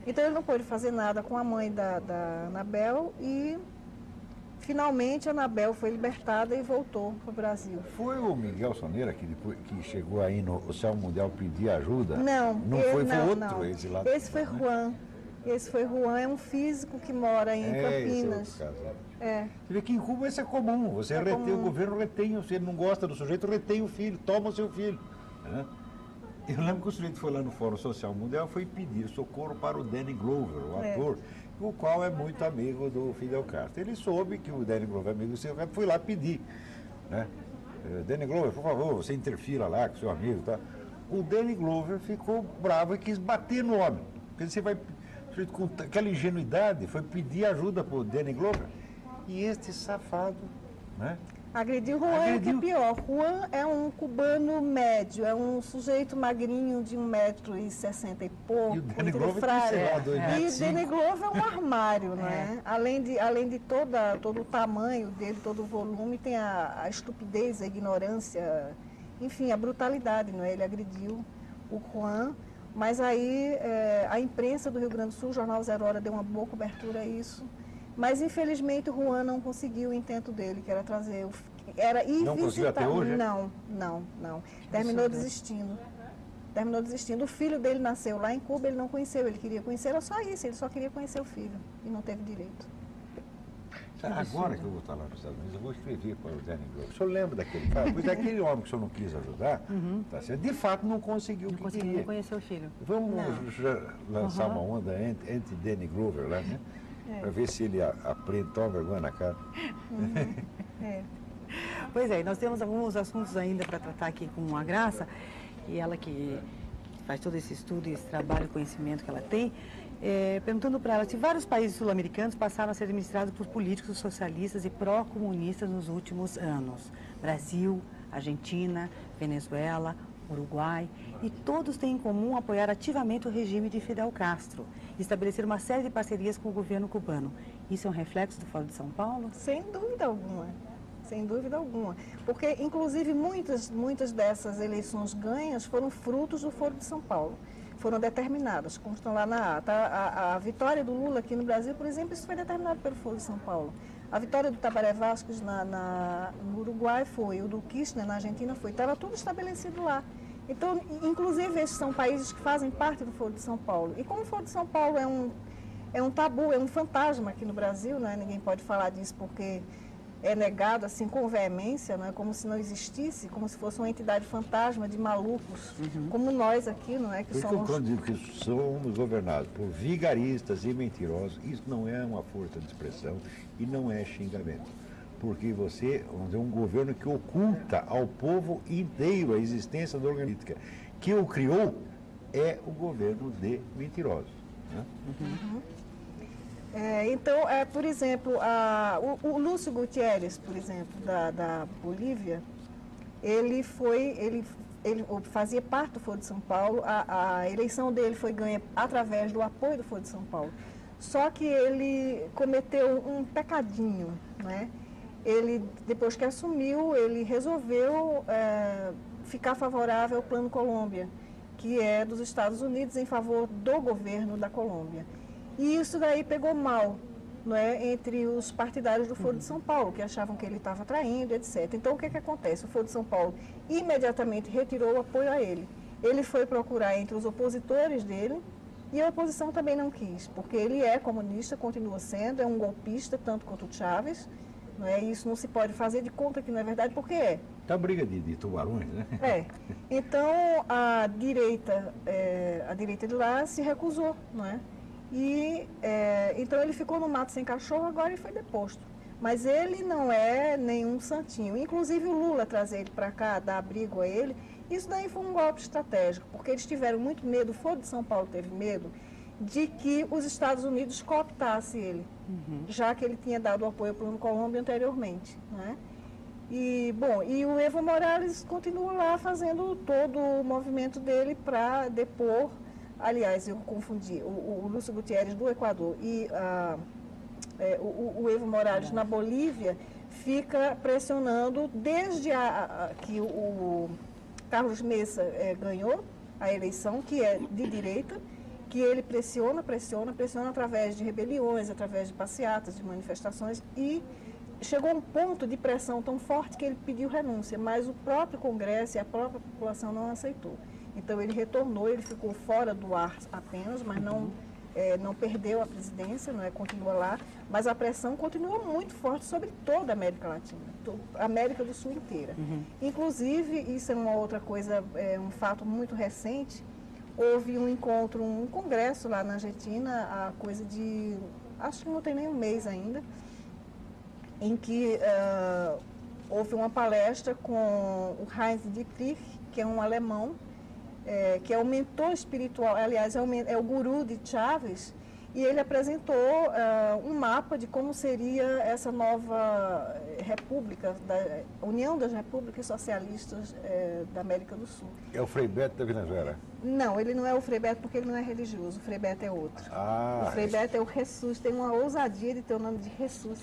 Então ele não pôde fazer nada com a mãe da Anabel e finalmente a Anabel foi libertada e voltou para o Brasil. Foi o Miguel Soneira que chegou aí no Oceano Mundial pedir ajuda? Não, foi outro não. esse lá. Esse foi Juan. Esse foi Juan, é um físico que mora em Campinas. Esse é outro caso. É. Você vê que em Cuba isso é comum. Você retém, o governo retém, se ele não gosta do sujeito, retém o filho, toma o seu filho. Né? Eu lembro que o sujeito foi lá no Fórum Social Mundial e foi pedir socorro para o Danny Glover, o ator, o qual é muito amigo do Fidel Castro. Ele soube que o Danny Glover é amigo do Fidel Castro, foi lá pedir. Né? Danny Glover, por favor, você interfira lá com seu amigo. Tá? O Danny Glover ficou bravo e quis bater no homem. Porque você vai, com aquela ingenuidade, foi pedir ajuda para o Danny Glover. E este safado, né? Agrediu Juan, que é pior. Juan é um cubano médio, é um sujeito magrinho de 1,60 m e pouco. E o Danny Glover tem, E o Danny Glover é um armário, não é? Além de todo o tamanho dele, todo o volume, tem a estupidez, a ignorância, enfim, a brutalidade, não é? Ele agrediu o Juan, mas aí a imprensa do Rio Grande do Sul, o jornal Zero Hora, deu uma boa cobertura a isso. Mas, infelizmente, o Juan não conseguiu o intento dele, que era trazer não conseguiu até hoje? Não. Terminou desistindo. O filho dele nasceu lá em Cuba, ele não conheceu, ele queria conhecer, era só isso, ele só queria conhecer o filho e não teve direito. Agora que eu vou estar lá nos Estados Unidos, eu vou escrever para o Danny Glover. O senhor lembra daquele cara? Pois aquele homem que o senhor não quis ajudar, tá certo? De fato não conseguiu o que queria. Não conhecer o filho. Vamos lançar uma onda anti-Danny Glover lá, né? Para ver se ele aprende, toma vergonha na cara. Pois é, nós temos alguns assuntos ainda para tratar aqui com a Graça, e ela que faz todo esse estudo e esse trabalho, conhecimento que ela tem, perguntando para ela se vários países sul-americanos passaram a ser administrados por políticos socialistas e pró-comunistas nos últimos anos. Brasil, Argentina, Venezuela, Uruguai, e todos têm em comum apoiar ativamente o regime de Fidel Castro e estabelecer uma série de parcerias com o governo cubano. Isso é um reflexo do Fórum de São Paulo? Sem dúvida alguma. Sem dúvida alguma. Porque, inclusive, muitas dessas eleições ganhas foram frutos do Foro de São Paulo. Foram determinadas, constam lá na ata. A vitória do Lula aqui no Brasil, por exemplo, isso foi determinado pelo Foro de São Paulo. A vitória do Tabaré Vázquez no Uruguai foi, o do Kirchner na Argentina foi. Estava tudo estabelecido lá. Então, inclusive, esses são países que fazem parte do Foro de São Paulo. E como o Foro de São Paulo é um tabu, é um fantasma aqui no Brasil, né? Ninguém pode falar disso porque é negado assim com veemência, não é? Como se não existisse, como se fosse uma entidade fantasma de malucos, como nós aqui, não é? Que somos... Quando digo que somos governados por vigaristas e mentirosos, isso não é uma força de expressão e não é xingamento. Porque você, vamos dizer, um governo que oculta ao povo inteiro a existência da organística. Que o criou é o governo de mentirosos. Né? Então, por exemplo, o Lúcio Gutierrez, por exemplo, da Bolívia, ele fazia parte do Foro de São Paulo, a eleição dele foi ganha através do apoio do Foro de São Paulo. Só que ele cometeu um pecadinho, né? Ele, depois que assumiu, ele resolveu ficar favorável ao Plano Colômbia, que é dos Estados Unidos em favor do governo da Colômbia. E isso daí pegou mal, não é, entre os partidários do Foro de São Paulo, que achavam que ele estava traindo, etc. Então, o que acontece? O Foro de São Paulo imediatamente retirou o apoio a ele. Ele foi procurar entre os opositores dele e a oposição também não quis, porque ele é comunista, continua sendo, é um golpista, tanto quanto o Chávez. Não é? Isso não se pode fazer de conta que não é verdade, porque é. Tá briga de tubarões, né? Então a direita de lá se recusou, não é? E então ele ficou no mato sem cachorro, agora ele foi deposto. Mas ele não é nenhum santinho. Inclusive o Lula trazer ele para cá, dar abrigo a ele, isso daí foi um golpe estratégico, porque eles tiveram muito medo, o Foro de São Paulo teve medo, de que os Estados Unidos cooptassem ele, já que ele tinha dado apoio ao Plano Colômbia anteriormente, né? E, bom, e o Evo Morales continua lá fazendo todo o movimento dele para depor, aliás, eu confundi, o Lúcio Gutierrez do Equador e o Evo Morales na Bolívia fica pressionando desde que o Carlos Mesa ganhou a eleição, que é de direita, que ele pressiona através de rebeliões, através de passeatas, de manifestações, e chegou a um ponto de pressão tão forte que ele pediu renúncia, mas o próprio Congresso e a própria população não aceitou. Então ele retornou, ele ficou fora do ar apenas, mas não perdeu a presidência, não é, continua lá, mas a pressão continua muito forte sobre toda a América Latina, a América do Sul inteira. Inclusive, isso é uma outra coisa, um fato muito recente, houve um encontro, um congresso lá na Argentina, há coisa de, acho que não tem nem um mês ainda, em que houve uma palestra com o Heinz Dietrich, que é um alemão, que é o mentor espiritual, aliás, é o guru de Chávez, e ele apresentou um mapa de como seria essa nova república, da União das Repúblicas Socialistas da América do Sul. É o Frei Beto da Venezuela. Não, ele não é o Frei Beto porque ele não é religioso, o Frei Beto é outro. O Frei Beto é o Jesus, tem uma ousadia de ter o nome de Jesus.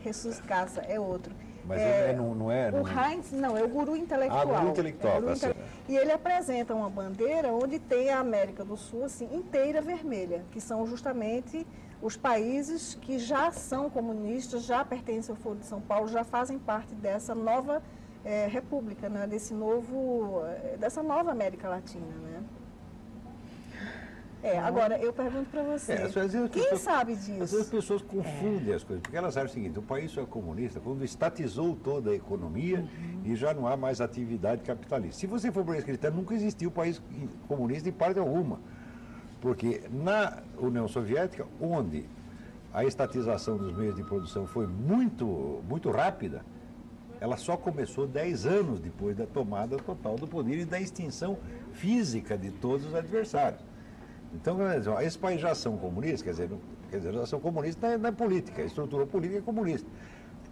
Jesus Casa é outro. Mas não é... O Heinz, não, é o guru intelectual. Guru intelectual, tá certo. E ele apresenta uma bandeira onde tem a América do Sul, assim, inteira vermelha, que são justamente os países que já são comunistas, já pertencem ao Foro de São Paulo, já fazem parte dessa nova república, né, dessa nova América Latina, né? Agora, eu pergunto para você, quem sabe disso? Às vezes as pessoas confundem as coisas, porque elas acham o seguinte, o país só é comunista quando estatizou toda a economia e já não há mais atividade capitalista. Se você for para escrita, nunca existiu país comunista de parte alguma, porque na União Soviética, onde a estatização dos meios de produção foi muito, muito rápida, ela só começou 10 anos depois da tomada total do poder e da extinção física de todos os adversários. Então, esses países já são comunistas, quer dizer, já são comunistas na política, a estrutura política é comunista.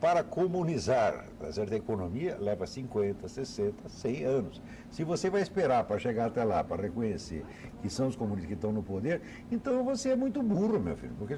Para comunizar a economia, leva 50, 60, 100 anos. Se você vai esperar para chegar até lá, para reconhecer que são os comunistas que estão no poder, então você é muito burro, meu filho, porque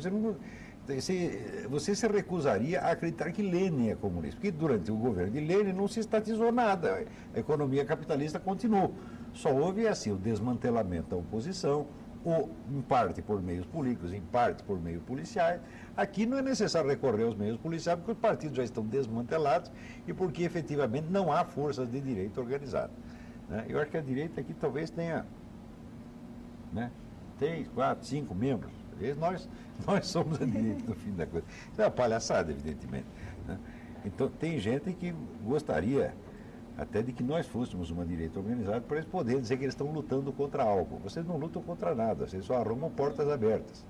você se recusaria a acreditar que Lenin é comunista, porque durante o governo de Lenin não se estatizou nada, a economia capitalista continuou. Só houve assim o desmantelamento da oposição, ou em parte por meios políticos, em parte por meios policiais. Aqui não é necessário recorrer aos meios policiais, porque os partidos já estão desmantelados e porque efetivamente não há forças de direita organizadas, né? Eu acho que a direita aqui talvez tenha 3, 4, 5 membros. Nós somos a direita no fim da coisa. Isso é uma palhaçada, evidentemente, né? Então tem gente que gostaria até de que nós fôssemos uma direita organizada para eles poderem dizer que eles estão lutando contra algo. Vocês não lutam contra nada, vocês só arrumam portas abertas,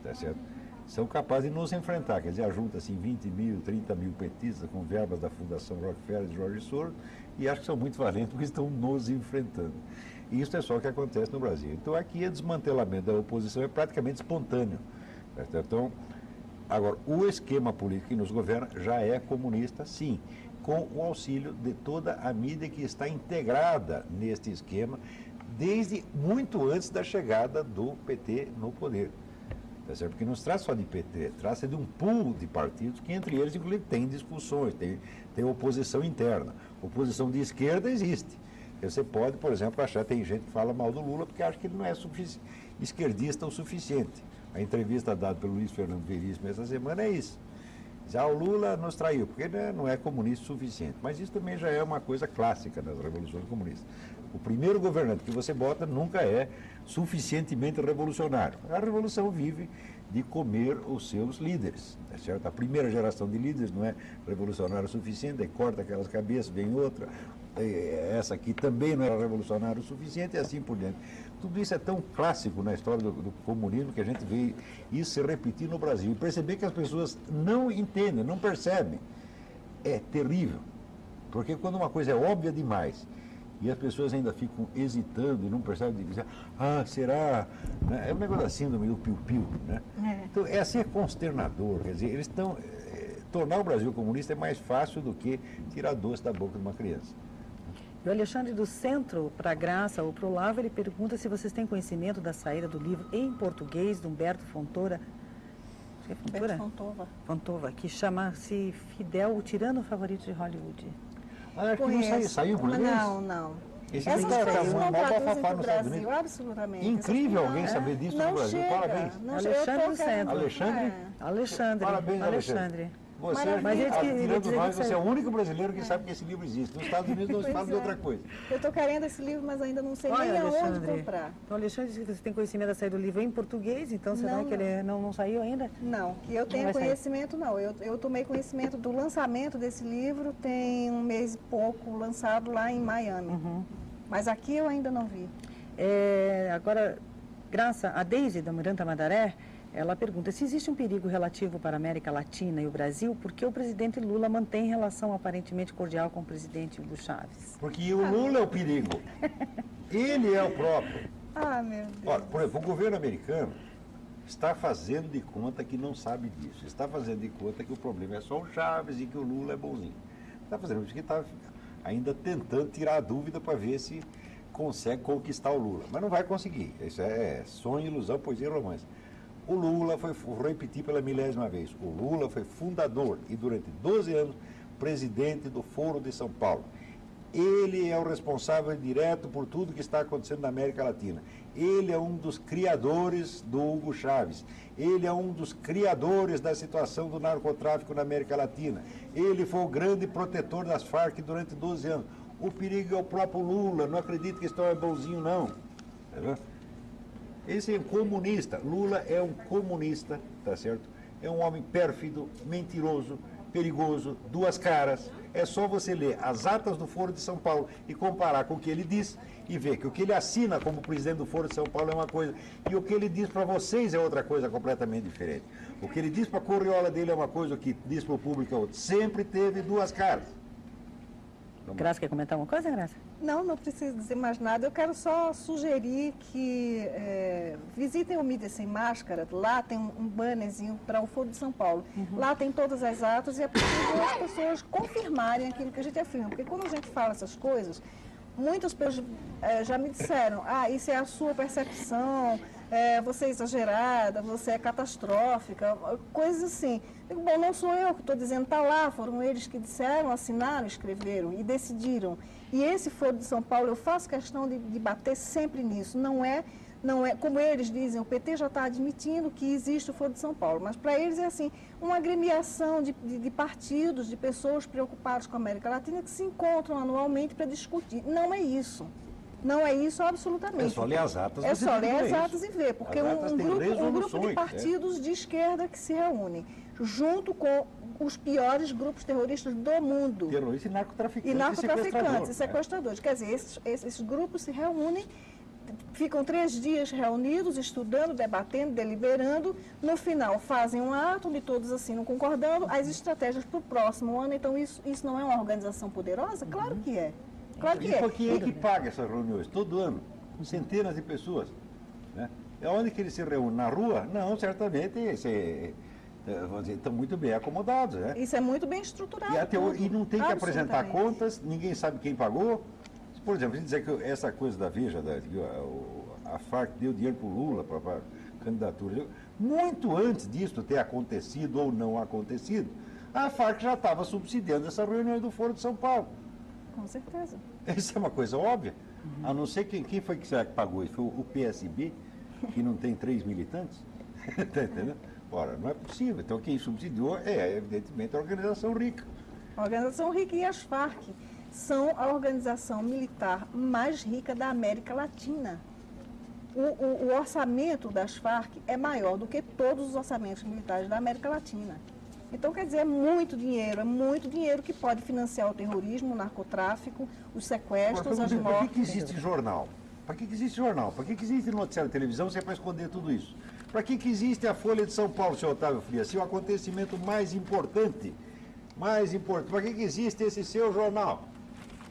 tá certo? São capazes de nos enfrentar, quer dizer, ajunta-se 20 mil, 30 mil petistas com verbas da Fundação Rockefeller e Jorge Soros e acho que são muito valentes porque estão nos enfrentando. E isso é só o que acontece no Brasil. Então aqui o desmantelamento da oposição é praticamente espontâneo, tá certo? Então, agora, o esquema político que nos governa já é comunista, sim, com o auxílio de toda a mídia que está integrada neste esquema desde muito antes da chegada do PT no poder. Tá certo? Porque não se trata só de PT, trata-se de um pool de partidos que entre eles, inclusive, tem discussões, tem oposição interna. Oposição de esquerda existe. Você pode, por exemplo, achar, tem gente que fala mal do Lula porque acha que ele não é esquerdista o suficiente. A entrevista dada pelo Luiz Fernando Veríssimo essa semana é isso. Já o Lula nos traiu, porque ele não é comunista o suficiente. Mas isso também já é uma coisa clássica nas revoluções comunistas. O primeiro governante que você bota nunca é suficientemente revolucionário. A revolução vive de comer os seus líderes, tá certo? A primeira geração de líderes não é revolucionária o suficiente, aí corta aquelas cabeças, vem outra, essa aqui também não era revolucionária o suficiente e assim por diante. Tudo isso é tão clássico na história do comunismo que a gente vê isso se repetir no Brasil e perceber que as pessoas não entendem, não percebem. É terrível, porque quando uma coisa é óbvia demais e as pessoas ainda ficam hesitando e não percebem, dizer, será? Né? É um negócio da síndrome do piu-piu, né? Então, é ser consternador, quer dizer, eles estão... tornar o Brasil comunista é mais fácil do que tirar doce da boca de uma criança. E o Alexandre do Centro para a Graça ou para o Olavo, ele pergunta se vocês têm conhecimento da saída do livro em português de Humberto Fontoura, acho que é Fontoura? Fontova, que chama-se Fidel, o tirano favorito de Hollywood. Acho que não saiu por português? Não. Esse Essas livro coisas uma não maior traduzem bafafá para o nos Estados Brasil, Unidos. absolutamente. Incrível Essas- alguém saber disso não no Brasil. chega, Parabéns. não Alexandre chega. Eu tô querendo- Centro. Alexandre? Alexandre. Parabéns, Alexandre. Você, Mas ele disse que- tirando dizer nós, que você é o saiu. único brasileiro que sabe que esse livro existe. Nos Estados Unidos não se fala de Pois é. outra coisa. Eu estou querendo esse livro, mas ainda não sei Olha, nem aonde Alexandre. comprar. Então, Alexandre disse que você tem conhecimento da saída do livro em português, então será Não, que ele não saiu ainda? Não, que eu tenha vai sair. conhecimento, não. Eu tomei conhecimento do lançamento desse livro, tem um mês e pouco, lançado lá em Miami. Mas aqui eu ainda não vi. Agora, Graça, a Deise da Miranda Madaré, ela pergunta se existe um perigo relativo para a América Latina e o Brasil, porque o presidente Lula mantém relação aparentemente cordial com o presidente Hugo Chávez. Porque o Lula é o perigo. Ele é o próprio. Ah, meu Deus. Olha, por exemplo, o governo americano está fazendo de conta que não sabe disso. Está fazendo de conta que o problema é só o Chávez e que o Lula é bonzinho. Está fazendo isso que está ainda tentando tirar a dúvida para ver se consegue conquistar o Lula. Mas não vai conseguir. Isso é sonho, ilusão, poesia e romance. O Lula foi, vou repetir pela milésima vez, o Lula foi fundador e durante 12 anos presidente do Foro de São Paulo. Ele é o responsável direto por tudo que está acontecendo na América Latina. Ele é um dos criadores do Hugo Chávez. Ele é um dos criadores da situação do narcotráfico na América Latina. Ele foi o grande protetor das Farc durante 12 anos. O perigo é o próprio Lula. Não acredito que esse é bonzinho, não. Tá vendo? Esse é um comunista. Lula é um comunista, tá certo? É um homem pérfido, mentiroso, perigoso, duas caras. É só você ler as atas do Foro de São Paulo e comparar com o que ele diz e ver que o que ele assina como presidente do Foro de São Paulo é uma coisa e o que ele diz para vocês é outra coisa completamente diferente. O que ele diz para a Corriola dele é uma coisa, o que diz para o público é outra. Sempre teve duas caras. Graça, quer comentar uma coisa, Graça? Não preciso dizer mais nada. Eu quero só sugerir que visitem o Mídia Sem Máscara. Lá tem um bannerzinho para o Foro de São Paulo. Lá tem todas as atas e é possível as pessoas confirmarem aquilo que a gente afirma. Porque quando a gente fala essas coisas, muitas pessoas já me disseram, isso é a sua percepção, você é exagerada, você é catastrófica, coisas assim. Eu digo, bom, não sou eu que estou dizendo, está lá, foram eles que disseram, assinaram, escreveram e decidiram. E esse Foro de São Paulo, eu faço questão de bater sempre nisso. Não é, como eles dizem, o PT já está admitindo que existe o Foro de São Paulo, mas para eles é assim, uma agremiação de partidos, de pessoas preocupadas com a América Latina que se encontram anualmente para discutir. Não é isso. Não é isso absolutamente. É só ler as atas. É você só tem ler que as ver atas isso. e ver, porque As atas um têm grupo de resoluções, partidos de esquerda que se reúnem, junto com os piores grupos terroristas do mundo. Terroristas e narcotraficantes. E narcotraficantes e sequestradores. sequestradores. Quer dizer, esses grupos se reúnem, ficam 3 dias reunidos, estudando, debatendo, deliberando. No final, fazem um ato onde todos assinam concordando as estratégias para o próximo ano. Então, isso não é uma organização poderosa? Claro que é. Claro que E é. por quem é que paga essas reuniões? Todo ano. Centenas de pessoas. Né? É onde que eles se reúnem? Na rua? Não, certamente estão muito bem acomodados. Né? Isso é muito bem estruturado. E não tem que apresentar Absolutamente. contas, ninguém sabe quem pagou. Por exemplo, a gente dizer que essa coisa da Veja, que a Farc deu dinheiro para o Lula, para a candidatura, muito antes disso ter acontecido ou não acontecido, a Farc já estava subsidiando essa reunião do Foro de São Paulo. Com certeza. Isso é uma coisa óbvia. A não ser quem foi que será que pagou isso? Foi o PSB, que não tem 3 militantes? Está entendendo? Ora, não é possível. Então quem subsidiou é, evidentemente, a organização rica. A organização rica e as Farc. são a organização militar mais rica da América Latina. O orçamento das Farc é maior do que todos os orçamentos militares da América Latina. Então, quer dizer, é muito dinheiro que pode financiar o terrorismo, o narcotráfico, os sequestros, as Para mortes. que existe jornal? Para que existe jornal? Para que existe noticiário de televisão se é para esconder tudo isso? Para que existe a Folha de São Paulo, senhor Otávio Frias? Se o acontecimento mais importante, para que existe esse seu jornal?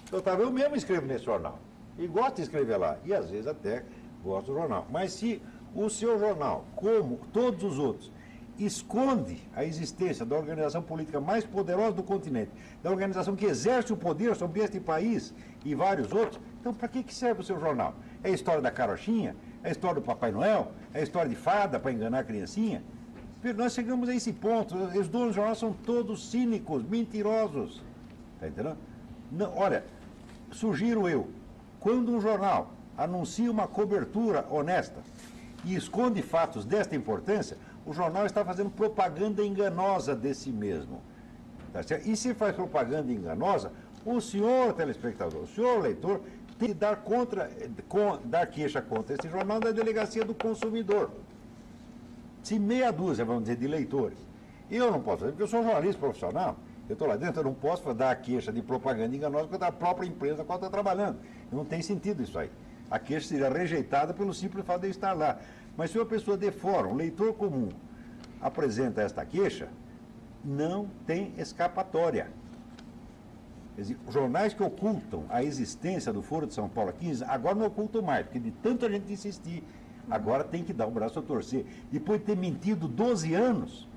Senhor Otávio, eu mesmo escrevo nesse jornal. E gosto de escrever lá. E às vezes até gosto do jornal. Mas se o seu jornal, como todos os outros, esconde a existência da organização política mais poderosa do continente, da organização que exerce o poder sobre este país e vários outros, então para que serve o seu jornal? É a história da carochinha? É a história do Papai Noel? É a história de fada para enganar a criancinha? Nós chegamos a esse ponto. Os donos do jornal são todos cínicos, mentirosos. Está entendendo? Não, olha, sugiro eu, quando um jornal anuncia uma cobertura honesta e esconde fatos desta importância, o jornal está fazendo propaganda enganosa de si mesmo. Tá certo? E se faz propaganda enganosa, o senhor telespectador, o senhor leitor, tem que dar queixa contra esse jornal da Delegacia do Consumidor. Se meia dúzia, vamos dizer, de leitores. Eu não posso fazer, porque eu sou jornalista profissional, eu estou lá dentro, eu não posso dar a queixa de propaganda enganosa contra a própria empresa com a qual estou trabalhando. Não tem sentido isso aí. A queixa seria rejeitada pelo simples fato de eu estar lá. Mas se uma pessoa de fora, um leitor comum, apresenta esta queixa, não tem escapatória. Quer dizer, jornais que ocultam a existência do Foro de São Paulo aqui, agora não ocultam mais, porque de tanta gente insistir, agora tem que dar o braço a torcer. Depois de ter mentido 12 anos,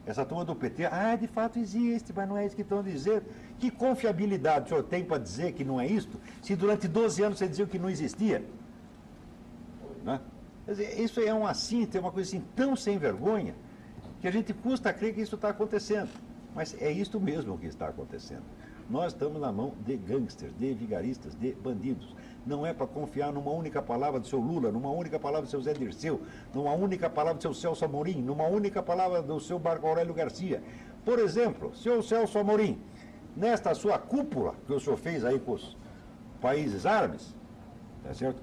essa turma do PT, de fato existe, mas não é isso que estão dizendo. Que confiabilidade o senhor tem para dizer que não é isto, se durante 12 anos você dizia que não existia? Né? Quer dizer, isso é uma coisa assim tão sem vergonha, que a gente custa a crer que isso está acontecendo. Mas é isto mesmo que está acontecendo. Nós estamos na mão de gangsters, de vigaristas, de bandidos. Não é para confiar numa única palavra do seu Lula, numa única palavra do seu Zé Dirceu, numa única palavra do seu Celso Amorim, numa única palavra do seu Marco Aurélio Garcia. Por exemplo, seu Celso Amorim, nesta sua cúpula que o senhor fez aí com os países árabes, tá certo?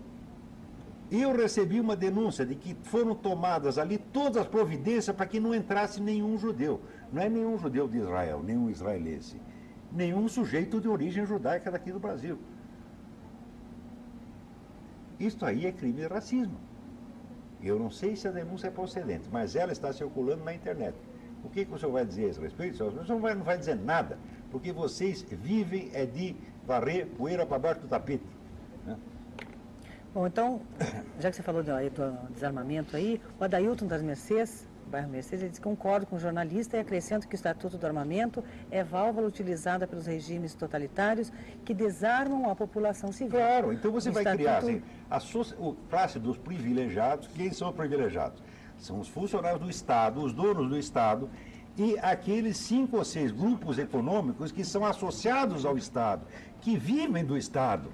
Eu recebi uma denúncia de que foram tomadas ali todas as providências para que não entrasse nenhum judeu. Não é nenhum judeu de Israel, nenhum israelense, nenhum sujeito de origem judaica daqui do Brasil. Isto aí é crime de racismo. Eu não sei se a denúncia é procedente, mas ela está circulando na internet. O que o senhor vai dizer a esse respeito? O senhor não vai dizer nada, porque vocês vivem de varrer poeira para baixo do tapete. Né? Bom, então, já que você falou do desarmamento aí, o Adailton das Mercês, bairro Mercês, ele diz que concorda com o jornalista e acrescenta que o Estatuto do Armamento é válvula utilizada pelos regimes totalitários que desarmam a população civil. Claro, então você vai criar assim, a classe dos privilegiados. Quem são os privilegiados? São os funcionários do Estado, os donos do Estado e aqueles 5 ou 6 grupos econômicos que são associados ao Estado, que vivem do Estado.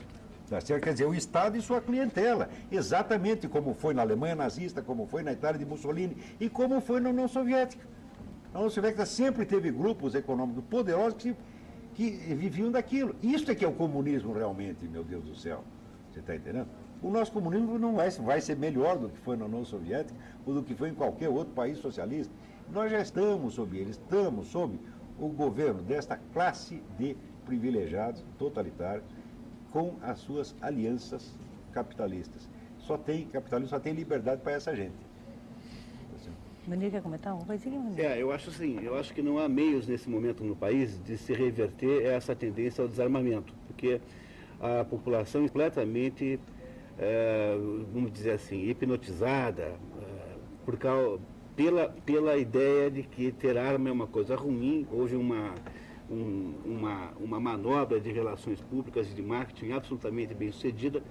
Tá certo? Quer dizer, o Estado e sua clientela, exatamente como foi na Alemanha nazista, como foi na Itália de Mussolini e como foi na União Soviética. A União Soviética sempre teve grupos econômicos poderosos que viviam daquilo. Isso é que é o comunismo realmente, meu Deus do céu. Você está entendendo? O nosso comunismo não vai ser melhor do que foi na União Soviética ou do que foi em qualquer outro país socialista. Nós já estamos sob ele, estamos sob o governo desta classe de privilegiados totalitários, com as suas alianças capitalistas. Capitalismo só tem liberdade para essa gente. Manir, quer comentar uma coisinha? Eu acho assim, eu acho que não há meios nesse momento no país de se reverter essa tendência ao desarmamento, porque a população é completamente, vamos dizer assim, hipnotizada pela ideia de que ter arma é uma coisa ruim. Houve uma manobra de relações públicas e de marketing absolutamente bem sucedida,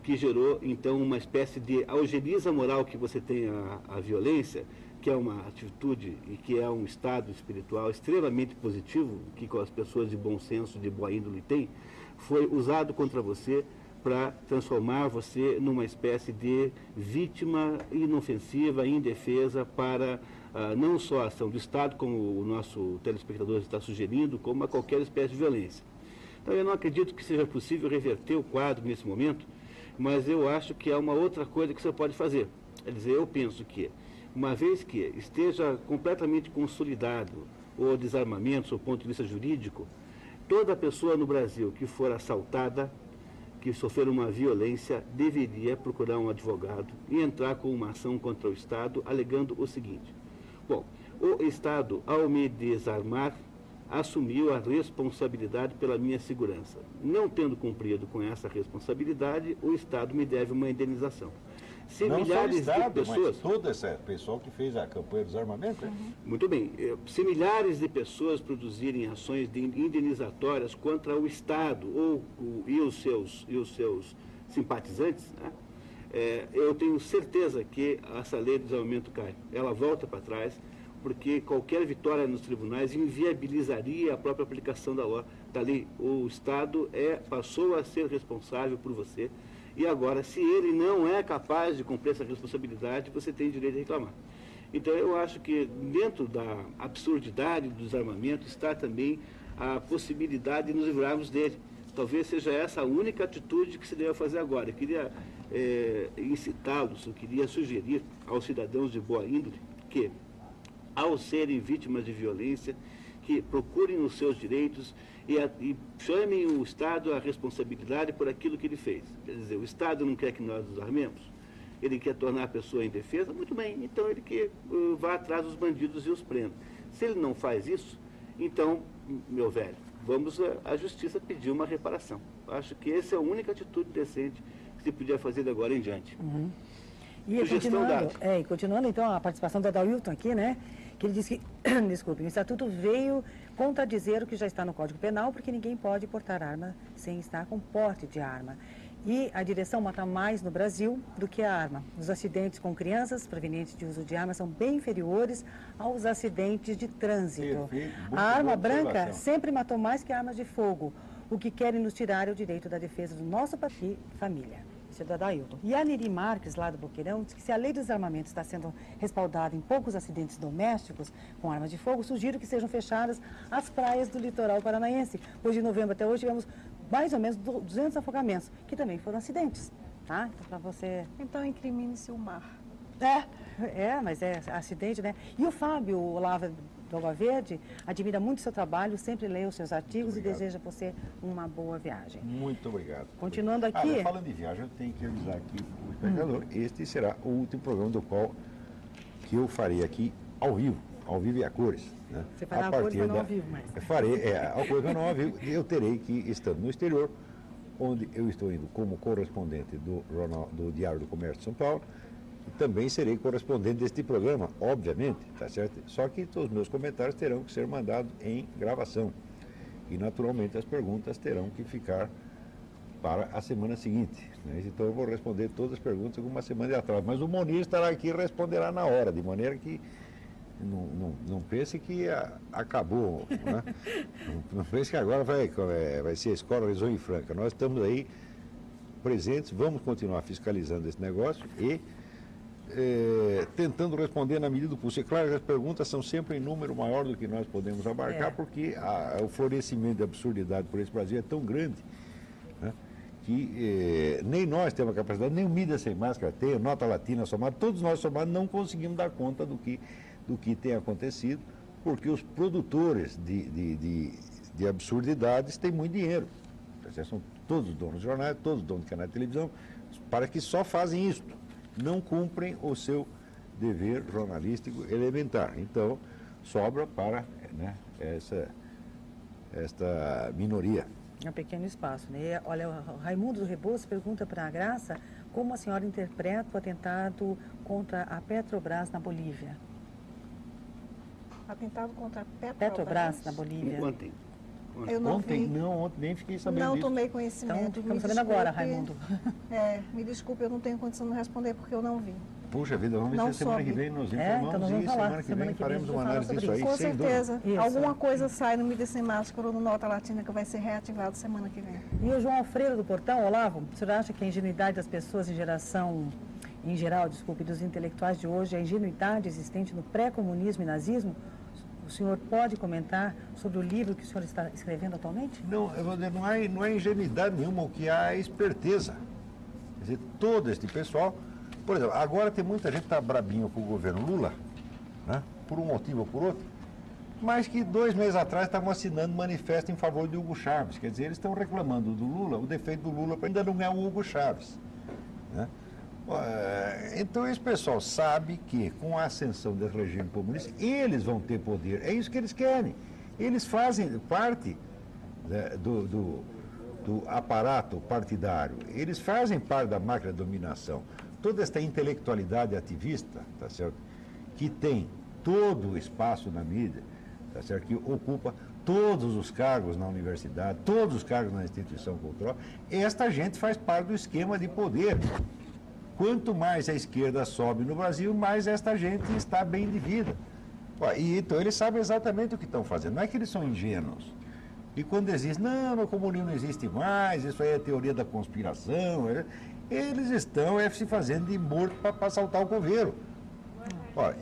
que gerou então uma espécie de algeriza moral que você tem a violência, que é uma atitude e que é um estado espiritual extremamente positivo, que com as pessoas de bom senso, de boa índole têm, foi usado contra você para transformar você numa espécie de vítima inofensiva, indefesa para não só a ação do Estado, como o nosso telespectador está sugerindo, como a qualquer espécie de violência. Então, eu não acredito que seja possível reverter o quadro nesse momento, mas eu acho que há uma outra coisa que você pode fazer. Quer dizer, eu penso que, uma vez que esteja completamente consolidado o desarmamento, do ponto de vista jurídico, toda pessoa no Brasil que for assaltada, que sofrer uma violência, deveria procurar um advogado e entrar com uma ação contra o Estado, alegando o seguinte: bom, o Estado, ao me desarmar, assumiu a responsabilidade pela minha segurança. Não tendo cumprido com essa responsabilidade, o Estado me deve uma indenização. Se Não milhares só o Estado, de pessoas... mas todo esse pessoal que fez a campanha do desarmamento, né? Muito bem. Se milhares de pessoas produzirem ações indenizatórias contra o Estado e os seus simpatizantes, né, eu tenho certeza que essa lei do desarmamento cai. Ela volta para trás, porque qualquer vitória nos tribunais inviabilizaria a própria aplicação da lei. O Estado passou a ser responsável por você, e agora, se ele não é capaz de cumprir essa responsabilidade, você tem direito de reclamar. Então, eu acho que dentro da absurdidade do desarmamento está também a possibilidade de nos livrarmos dele. Talvez seja essa a única atitude que se deve fazer agora. Eu queria incitá-los, eu queria sugerir aos cidadãos de boa índole que, ao serem vítimas de violência, que procurem os seus direitos e chamem o Estado à responsabilidade por aquilo que ele fez. Quer dizer, o Estado não quer que nós nos armemos, ele quer tornar a pessoa indefesa, muito bem, então ele que vá atrás dos bandidos e os prenda. Se ele não faz isso, então, meu velho, vamos à justiça pedir uma reparação. Acho que essa é a única atitude decente que se podia fazer de agora em diante. Uhum. E continuando, então, a participação do Adailton aqui, né? Que ele disse que, desculpe, o Estatuto veio contradizer o que já está no Código Penal, porque ninguém pode portar arma sem estar com porte de arma. E a direção mata mais no Brasil do que a arma. Os acidentes com crianças provenientes de uso de armas são bem inferiores aos acidentes de trânsito. A arma branca sempre matou mais que armas de fogo. O que querem nos tirar é o direito da defesa do nosso país e família. Isso é do Adailton. E a Neri Marques, lá do Boqueirão, diz que se a lei do desarmamento está sendo respaldada em poucos acidentes domésticos com armas de fogo, sugiro que sejam fechadas as praias do litoral paranaense. Hoje, de novembro até hoje, tivemos mais ou menos 200 afogamentos, que também foram acidentes, tá? Então, para você... Então, incrimine-se o mar. Mas é acidente, né? E o Fábio Olavo do Água Verde admira muito o seu trabalho, sempre lê os seus artigos e deseja por você uma boa viagem. Muito obrigado. Continuando aqui... falando de viagem, eu tenho que avisar aqui o espectador, este será o último programa do qual que eu farei aqui ao vivo e a cores. Né? Você fará a cores, mas não ao vivo mais. Farei, ao cores, mas não ao vivo, e eu terei que, estando no exterior, onde eu estou indo como correspondente do Diário do Comércio de São Paulo, e também serei correspondente deste programa, obviamente, tá certo? Só que todos os meus comentários terão que ser mandados em gravação. E, naturalmente, as perguntas terão que ficar para a semana seguinte. Né? Então, eu vou responder todas as perguntas com uma semana de atraso. Mas o Monir estará aqui e responderá na hora, de maneira que não pense que acabou. Né? Não pense que agora vai ser a escola Lisonje e Franca. Nós estamos aí presentes, vamos continuar fiscalizando esse negócio e tentando responder na medida do possível. Claro que as perguntas são sempre em número maior do que nós podemos abarcar, porque o florescimento de absurdidade por esse Brasil é tão grande, né, que nem nós temos a capacidade, nem o Mídia Sem Máscara tem, a Nota Latina somada, todos nós somados não conseguimos dar conta do que tem acontecido, porque os produtores de absurdidades têm muito dinheiro. São todos os donos de jornais, todos os donos de canais de televisão, para que só fazem isso. Não cumprem o seu dever jornalístico elementar. Então, sobra para esta minoria. É um pequeno espaço, né? Olha, o Raimundo do Rebouças pergunta para a Graça como a senhora interpreta o atentado contra a Petrobras na Bolívia. Atentado contra a Petrobras na Bolívia. Ontem. Eu não vi. Ontem nem fiquei sabendo Não disso. tomei conhecimento. Então, ficamos sabendo agora, Raimundo. Me desculpe, eu não tenho condição de responder porque eu não vi. Puxa vida, vamos ver se semana que vem nos informamos então nós vamos falar. semana que vem faremos uma análise disso aí. Com sem certeza. dúvida. Alguma coisa sai no Mídia Sem Máscara ou no Nota Latina que vai ser reativado semana que vem. E o João Alfredo do Portão, Olavo, o senhor acha que a ingenuidade das pessoas em geral, dos intelectuais de hoje, a ingenuidade existente no pré-comunismo e nazismo, o senhor pode comentar sobre o livro que o senhor está escrevendo atualmente? Não, eu vou dizer, não há ingenuidade nenhuma, o que há é esperteza. Quer dizer, todo este pessoal... Por exemplo, agora tem muita gente que está brabinho com o governo Lula, né, por um motivo ou por outro, mas que 2 meses atrás estavam assinando manifesto em favor de Hugo Chávez. Quer dizer, eles estão reclamando do Lula, o defeito do Lula ainda não é o Hugo Chávez. Né? Então esse pessoal sabe que com a ascensão desse regime comunista, eles vão ter poder. É isso que eles querem. Eles fazem parte, né, do aparato partidário, eles fazem parte da máquina de dominação. Toda esta intelectualidade ativista, tá certo? Que tem todo o espaço na mídia, tá certo? Que ocupa todos os cargos na universidade, todos os cargos na instituição cultural, esta gente faz parte do esquema de poder. Quanto mais a esquerda sobe no Brasil, mais esta gente está bem de vida. E então eles sabem exatamente o que estão fazendo, não é que eles são ingênuos. E quando eles dizem, não, o comunismo não existe mais, isso aí é teoria da conspiração, eles estão se fazendo de morto para assaltar o coveiro.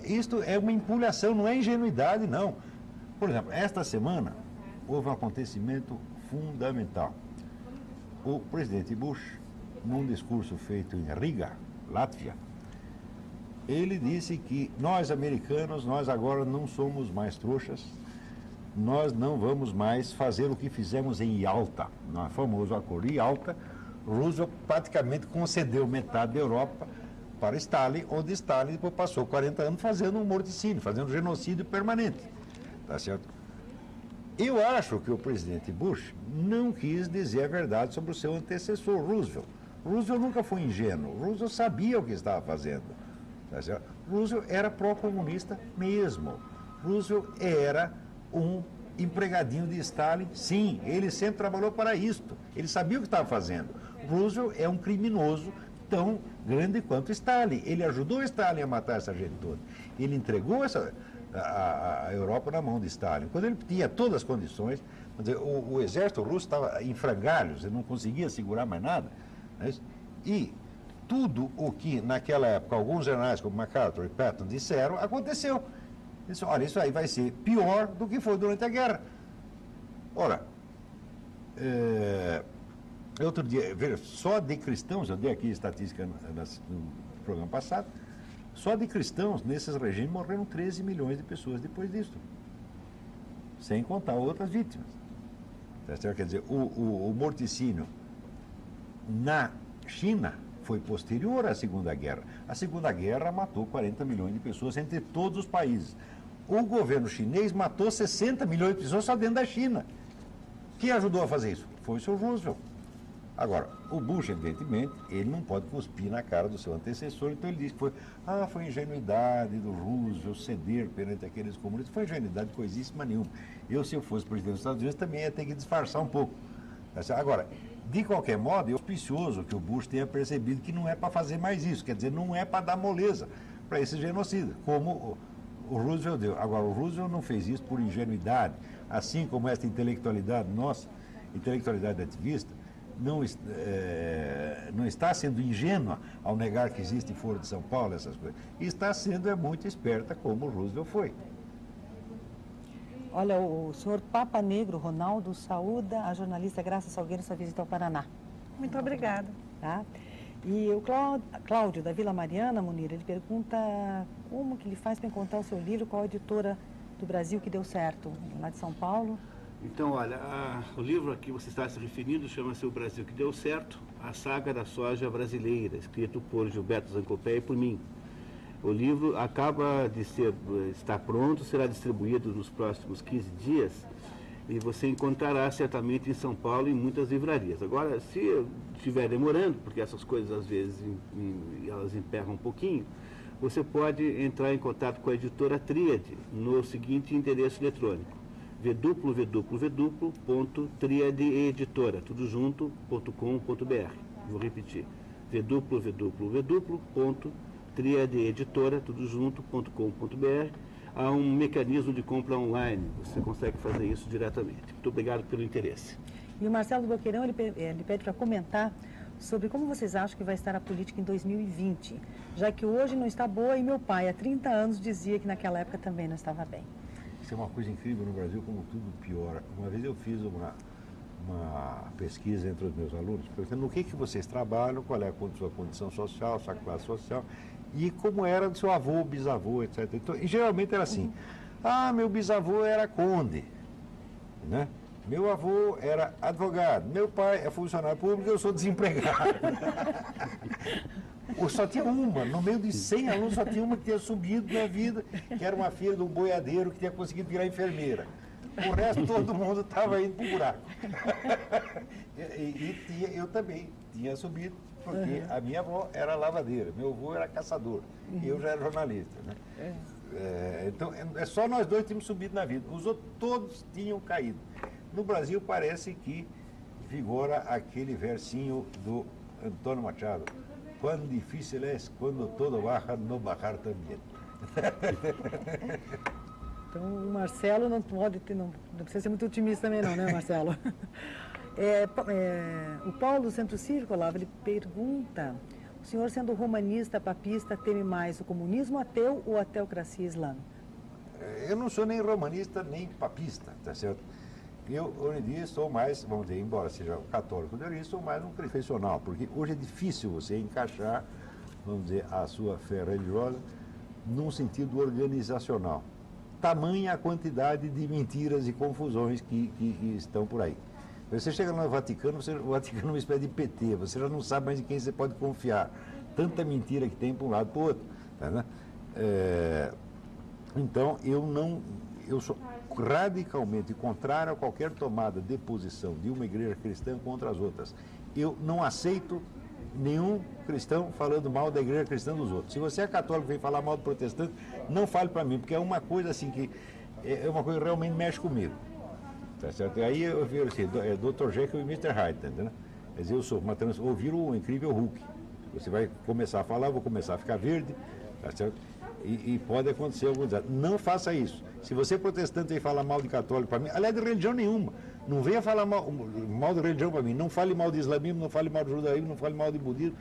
Isto é uma empulhação, não é ingenuidade, não. Por exemplo, esta semana houve um acontecimento fundamental. O presidente Bush, num discurso feito em Riga, Látvia, ele disse que nós americanos, nós agora não somos mais trouxas, nós não vamos mais fazer o que fizemos em Yalta, no famoso acordo de Yalta. Roosevelt praticamente concedeu metade da Europa para Stalin, onde Stalin depois passou 40 anos fazendo um morticínio, fazendo um genocídio permanente. Tá certo? Eu acho que o presidente Bush não quis dizer a verdade sobre o seu antecessor, Roosevelt. Roosevelt nunca foi ingênuo, Roosevelt sabia o que estava fazendo. Tá certo? Roosevelt era pró-comunista mesmo. Roosevelt era um empregadinho de Stalin, sim, ele sempre trabalhou para isto, ele sabia o que estava fazendo. Roosevelt é um criminoso tão grande quanto Stalin, ele ajudou Stalin a matar essa gente toda, ele entregou a Europa na mão de Stalin, quando ele tinha todas as condições. Quer dizer, o exército russo estava em frangalhos, ele não conseguia segurar mais nada, né? E tudo o que naquela época alguns generais como MacArthur e Patton disseram, aconteceu. Disse, olha, isso aí vai ser pior do que foi durante a guerra. Ora, outro dia, veja, só de cristãos, eu dei aqui estatística no programa passado, só de cristãos nesses regimes morreram 13 milhões de pessoas depois disso, sem contar outras vítimas. Quer dizer, o morticínio na China foi posterior à Segunda Guerra. A Segunda Guerra matou 40 milhões de pessoas entre todos os países. O governo chinês matou 60 milhões de pessoas só dentro da China. Quem ajudou a fazer isso? Foi o seu Roosevelt. Agora, o Bush, evidentemente, ele não pode cuspir na cara do seu antecessor, então ele diz que foi ingenuidade do Roosevelt ceder perante aqueles comunistas. Foi ingenuidade coisíssima nenhuma. Se eu fosse presidente dos Estados Unidos, também ia ter que disfarçar um pouco. Agora, de qualquer modo, é auspicioso que o Bush tenha percebido que não é para fazer mais isso, quer dizer, não é para dar moleza para esse genocida, como o Roosevelt deu. Agora, o Roosevelt não fez isso por ingenuidade, assim como essa intelectualidade nossa, intelectualidade ativista, não está sendo ingênua ao negar que existe Foro de São Paulo, essas coisas. E está sendo muito esperta, como o Roosevelt foi. Olha, o senhor Papa Negro Ronaldo saúda a jornalista Graça Salgueiro sua visita ao Paraná. Muito obrigada. Tá? E o Cláudio, da Vila Mariana, Munir, ele pergunta como que ele faz para encontrar o seu livro, qual a editora do Brasil que deu certo, lá de São Paulo. Então, olha, o livro a que você está se referindo chama-se O Brasil que Deu Certo, a saga da soja brasileira, escrito por Gilberto Zancopé e por mim. O livro acaba de estar pronto, será distribuído nos próximos 15 dias e você encontrará certamente em São Paulo em muitas livrarias. Agora, se estiver demorando, porque essas coisas às vezes elas emperram um pouquinho, você pode entrar em contato com a editora Tríade no seguinte endereço eletrônico: www.triadeeditora, tudo junto.com.br. Vou repetir: www.triadeeditora, tudo junto.com.br. Há um mecanismo de compra online, você consegue fazer isso diretamente. Muito obrigado pelo interesse. E o Marcelo Boqueirão, ele pede para comentar sobre como vocês acham que vai estar a política em 2020, já que hoje não está boa e meu pai, há 30 anos, dizia que naquela época também não estava bem. Isso é uma coisa incrível no Brasil, como tudo piora. Uma vez eu fiz uma pesquisa entre os meus alunos, perguntando no que vocês trabalham, qual é a sua condição social, sua classe social, e como era do seu avô, bisavô, etc. Então, e geralmente era assim, meu bisavô era conde, né? Meu avô era advogado, meu pai é funcionário público, eu sou desempregado. Só tinha uma, no meio de 100 alunos, só tinha uma que tinha subido na vida, que era uma filha de um boiadeiro que tinha conseguido virar enfermeira. O resto, todo mundo estava indo para o buraco. Eu também tinha subido, porque a minha avó era lavadeira, meu avô era caçador, eu já era jornalista. Né? Então, é só nós dois tínhamos subido na vida, os outros todos tinham caído. No Brasil, parece que vigora aquele versinho do Antônio Machado. Quão difícil é quando todo baja, no bajar também. Então, o Marcelo não pode ter, não precisa ser muito otimista também não, né, Marcelo? O Paulo do Centro Cívico, Olavo, ele pergunta, o senhor sendo romanista, papista, teme mais o comunismo ateu ou a teocracia islâmica? Eu não sou nem romanista, nem papista, tá certo? Eu, hoje em dia, sou mais, vamos dizer, embora seja católico, eu sou mais um confessional, porque hoje é difícil você encaixar, vamos dizer, a sua fé religiosa num sentido organizacional. Tamanha a quantidade de mentiras e confusões que estão por aí. Você chega no Vaticano, o Vaticano é uma espécie de PT, você já não sabe mais em quem você pode confiar. Tanta mentira que tem para um lado e para o outro. Tá, né? Então, eu sou radicalmente contrário a qualquer tomada de posição de uma igreja cristã contra as outras. Eu não aceito nenhum cristão falando mal da igreja cristã dos outros. Se você é católico e vem falar mal do protestante, não fale para mim, porque é uma coisa assim que é uma coisa que realmente mexe comigo. Tá certo? Aí eu vi assim, Dr. Jekyll e Mr. Hyde, entendeu? Quer dizer, eu sou uma ouvir o incrível Hulk. Você vai começar a falar, eu vou começar a ficar verde, tá certo? E pode acontecer algum desastre. Não faça isso. Se você é protestante e falar mal de católico para mim, aliás, de religião nenhuma, não venha falar mal de religião para mim. Não fale mal de islamismo, não fale mal de judaísmo, não fale mal de budismo.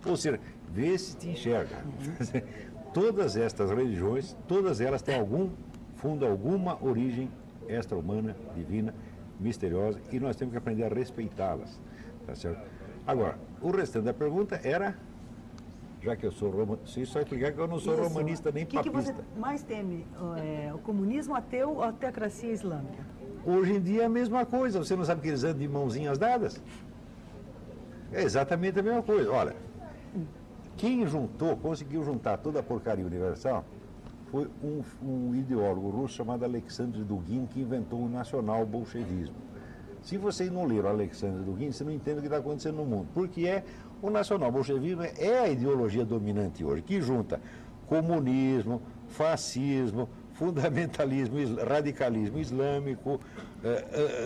Ou seja, vê se te enxerga. Todas estas religiões, todas elas têm algum fundo, alguma origem extra-humana, divina, misteriosa, e nós temos que aprender a respeitá-las. Tá certo? Agora, o restante da pergunta era... Já que eu sou romanista, só explicar que eu não sou romanista nem papista. O que você mais teme? O comunismo ateu ou a teocracia islâmica? Hoje em dia é a mesma coisa. Você não sabe que eles andam de mãozinhas dadas? É exatamente a mesma coisa. Olha, quem conseguiu juntar toda a porcaria universal foi um ideólogo russo chamado Alexandre Dugin, que inventou o nacional-bolchevismo. Se vocês não leram Alexandre Dugin, você não entende o que está acontecendo no mundo. Porque o nacional-bolchevismo é a ideologia dominante hoje, que junta comunismo, fascismo, fundamentalismo, radicalismo islâmico,